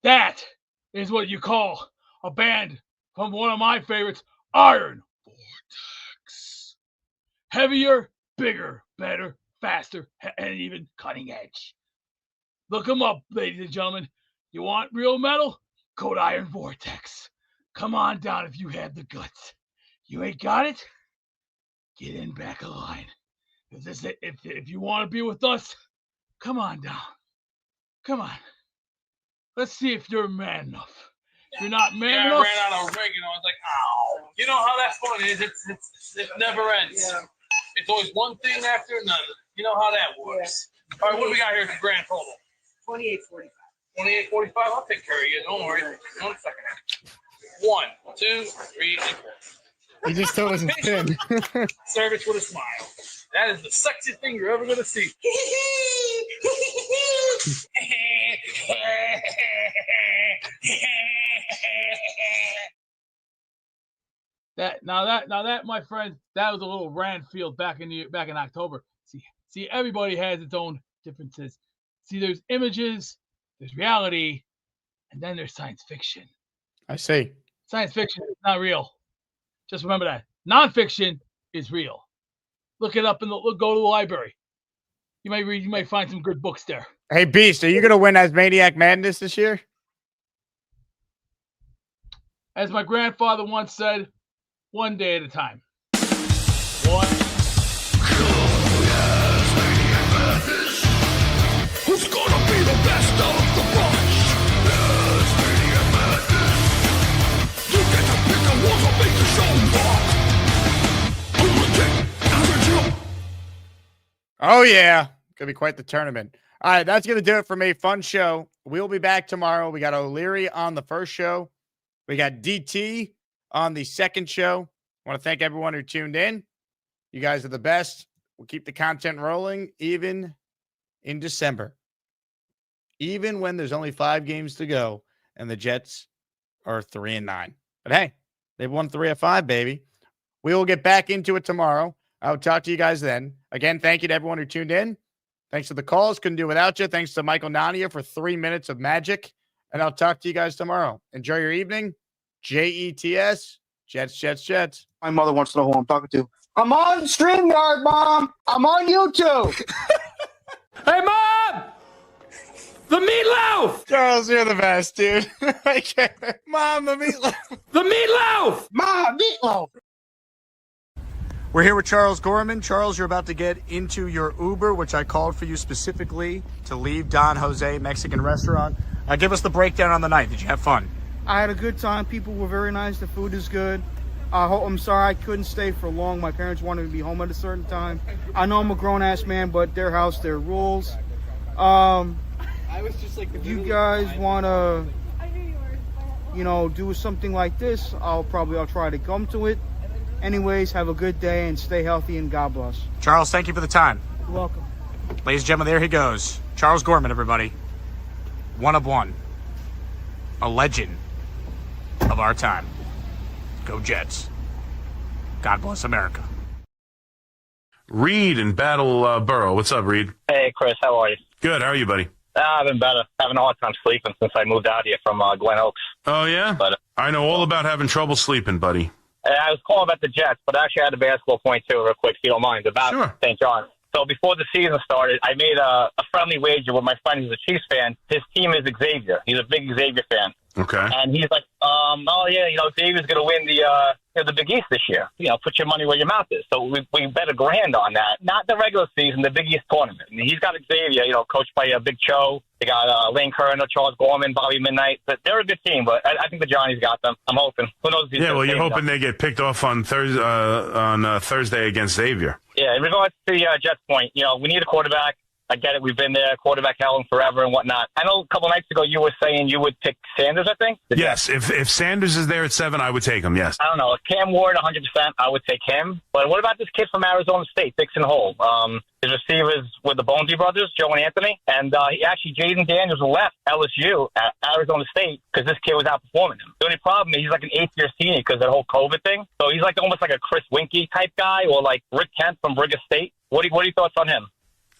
[SPEAKER 3] That is what you call a band from one of my favorites, Iron Vortex. Heavier, bigger, better, faster, and even cutting edge. Look them up, ladies and gentlemen. You want real metal? Go to Iron Vortex. Come on down if you have the guts. You ain't got it? Get in back of line. If you want to be with us, come on down. Come on. Let's see if you're man enough. If you're not man enough.
[SPEAKER 1] I ran out of oregano. I was like, ow. You know how that fun is. It never ends. Yeah. It's always one thing after another. You know how that works. Yeah. All right, what do we got here for grand total?
[SPEAKER 16] 28.45.
[SPEAKER 1] 28.45. I'll take care of you. Don't worry. 1 second. 1, 2, 3, and 4.
[SPEAKER 2] He just told us it's thin.
[SPEAKER 1] Service with a smile. That is the sexiest thing you're ever going to see.
[SPEAKER 3] That, my friend, that was a little Ranfield back in October. See, everybody has its own differences. See, there's images, there's reality, and then there's science fiction.
[SPEAKER 2] I see.
[SPEAKER 3] Science fiction is not real. Just remember that. Nonfiction is real. Look it up and go to the library. You might find some good books there.
[SPEAKER 2] Hey, Beast, are you going to win as Maniac Madness this year?
[SPEAKER 3] As my grandfather once said, one day at a time. One.
[SPEAKER 14] Who's gonna be the best of the bunch? Yes, Maniac Madness. You get to pick the ones that make the show rock.
[SPEAKER 2] Oh, yeah. Gonna be quite the tournament. All right, that's going to do it for me. Fun show. We'll be back tomorrow. We got O'Leary on the first show. We got DT on the second show. I want to thank everyone who tuned in. You guys are the best. We'll keep the content rolling even in December. Even when there's only 5 games to go and the Jets are 3-9. But hey, they've won 3 of 5, baby. We will get back into it tomorrow. I'll talk to you guys then. Again, thank you to everyone who tuned in. Thanks for the calls. Couldn't do without you. Thanks to Michael Nania for 3 minutes of magic. And I'll talk to you guys tomorrow. Enjoy your evening. JETS. Jets, Jets, Jets.
[SPEAKER 6] My mother wants to know who I'm talking to. I'm on StreamYard, Mom. I'm on YouTube.
[SPEAKER 18] Hey, Mom! The meatloaf!
[SPEAKER 2] Charles, you're the best, dude. I can't. Mom, the meatloaf.
[SPEAKER 18] The meatloaf!
[SPEAKER 6] Mom, meatloaf.
[SPEAKER 2] We're here with Charles Gorman. Charles, you're about to get into your Uber, which I called for you specifically to leave Don Jose Mexican restaurant. Give us the breakdown on the night. Did you have fun?
[SPEAKER 16] I had a good time. People were very nice. The food is good. I'm sorry I couldn't stay for long. My parents wanted me to be home at a certain time. I know I'm a grown-ass man, but their house, their rules. If you guys want to, do something like this, I'll try to come to it. Anyways, have a good day and stay healthy and God bless.
[SPEAKER 2] Charles, thank you for the time.
[SPEAKER 16] You're welcome.
[SPEAKER 2] Ladies and gentlemen, there he goes. Charles Gorman, everybody. One of one. A legend of our time. Go Jets. God bless America.
[SPEAKER 12] Reed in Battleboro. What's up, Reed?
[SPEAKER 17] Hey, Chris. How are you?
[SPEAKER 12] Good. How are you, buddy?
[SPEAKER 17] I've been better. Having a hard time sleeping since I moved out here from Glen Oaks.
[SPEAKER 12] Oh, yeah?
[SPEAKER 17] But
[SPEAKER 12] I know all about having trouble sleeping, buddy.
[SPEAKER 17] I was calling about the Jets, but I actually had a basketball point, too, real quick, if you don't mind, about St. John. So before the season started, I made a friendly wager with my friend who's a Chiefs fan. His team is Xavier. He's a big Xavier fan.
[SPEAKER 12] Okay.
[SPEAKER 17] And he's like, Xavier's going to win the Big East this year. Put your money where your mouth is. So we bet $1,000 on that. Not the regular season, the Big East tournament. I mean, he's got Xavier, coached by Big Cho. They got Lane Kerner, Charles Gorman, Bobby Midnight. But they're a good team, but I think the Johnny's got them. I'm hoping. Who knows?
[SPEAKER 12] You're hoping they get picked off on Thursday against Xavier.
[SPEAKER 17] Yeah, in regards to the Jets point, we need a quarterback. I get it. We've been there, quarterback hell forever and whatnot. I know a couple nights ago you were saying you would pick Sanders, I think.
[SPEAKER 12] Yes, if Sanders is there at 7, I would take him, yes.
[SPEAKER 17] I don't know. Cam Ward, 100%, I would take him. But what about this kid from Arizona State, Dixon Hole? His receivers with the Bonesy brothers, Joe and Anthony. And Jaden Daniels left LSU at Arizona State because this kid was outperforming him. The only problem is he's like an 8th-year senior because of that whole COVID thing. So he's like almost like a Chris Winkie type guy or like Rick Kent from Brigham State. What are your thoughts on him?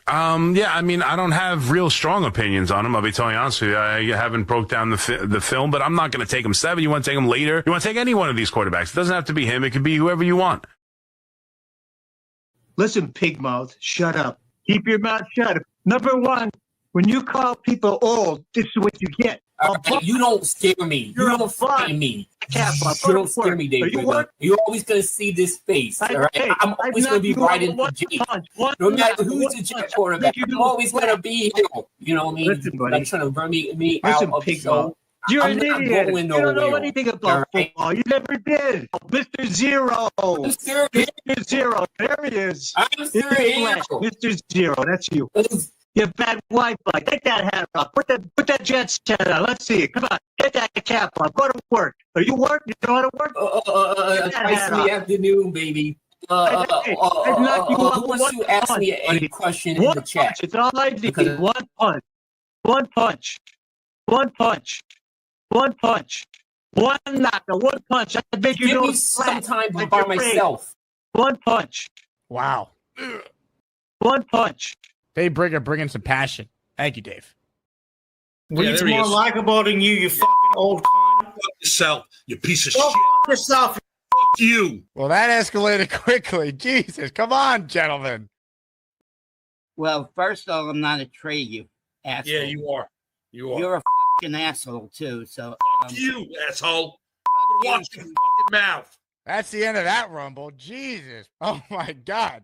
[SPEAKER 12] I don't have real strong opinions on him. I'll be telling you honestly, I haven't broke down the film, but I'm not going to take him 7. You want to take him later? You want to take any one of these quarterbacks? It doesn't have to be him. It could be whoever you want.
[SPEAKER 19] Listen, pigmouth, shut up. Keep your mouth shut. Number one, when you call people old, this is what you get.
[SPEAKER 20] You don't scare me. You don't scare me. You don't scare me, Dave. You're always going to see this face. All right? I'm always going to be right in the J. No matter who's the Jet quarterback, I'm always going to be here. You know what I mean?
[SPEAKER 19] Listen, buddy.
[SPEAKER 20] Like trying to run me out of the show.
[SPEAKER 19] You're an idiot. You don't know anything about football. You never did. Mr. Zero. Mr. Zero. There he is.
[SPEAKER 20] I'm serious.
[SPEAKER 19] Mr. Zero. That's you. You have bad Wi-Fi. Take that hat off. Put that Jets hat on. Let's see it. Come on. Get that cap on. Go to work. Are you work? You know how to work?
[SPEAKER 20] Twice in the afternoon, baby. Who wants to ask me a question in the chat?
[SPEAKER 19] It's all I need. One punch. One punch. One punch. One punch. One knocker. One punch. I make you
[SPEAKER 20] give
[SPEAKER 19] go
[SPEAKER 20] me some time by myself.
[SPEAKER 19] One punch.
[SPEAKER 2] Wow.
[SPEAKER 19] One punch.
[SPEAKER 2] Dave Brigger bringing some passion. Thank you, Dave.
[SPEAKER 19] Weeds more likable than you fucking old con. Fuck
[SPEAKER 13] yourself, you piece of
[SPEAKER 19] shit. Fuck yourself.
[SPEAKER 13] Fuck you.
[SPEAKER 2] Well, that escalated quickly. Jesus. Come on, gentlemen.
[SPEAKER 21] Well, first of all, I'm not a trade you asshole.
[SPEAKER 13] Yeah, you are. You are.
[SPEAKER 21] You're a fucking asshole, too. So
[SPEAKER 13] fuck you, asshole. Watch your fucking mouth.
[SPEAKER 2] That's the end of that rumble. Jesus. Oh, my God.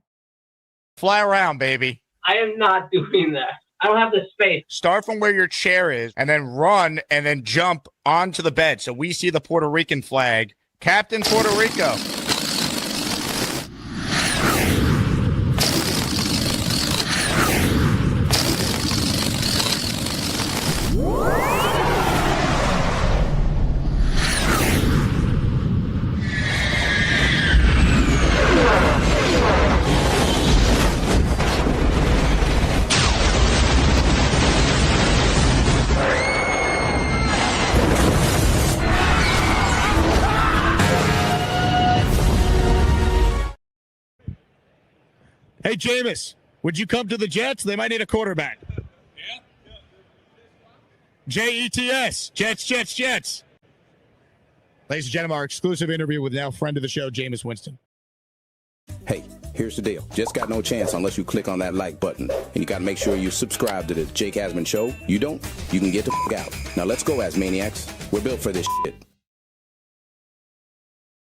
[SPEAKER 2] Fly around, baby.
[SPEAKER 22] I am not doing that. I don't have the space.
[SPEAKER 2] Start from where your chair is and then run and then jump onto the bed so we see the Puerto Rican flag. Captain Puerto Rico.
[SPEAKER 27] Hey, Jameis, would you come to the Jets? They might need a quarterback. Yeah. Jets, Jets. Ladies and gentlemen, our exclusive interview with now friend of the show, Jameis Winston.
[SPEAKER 28] Hey, here's the deal. Just got no chance unless you click on that like button. And you got to make sure you subscribe to the Jake Asman Show. You don't, you can get the f*** out. Now let's go, Asmaniacs. We're built for this shit.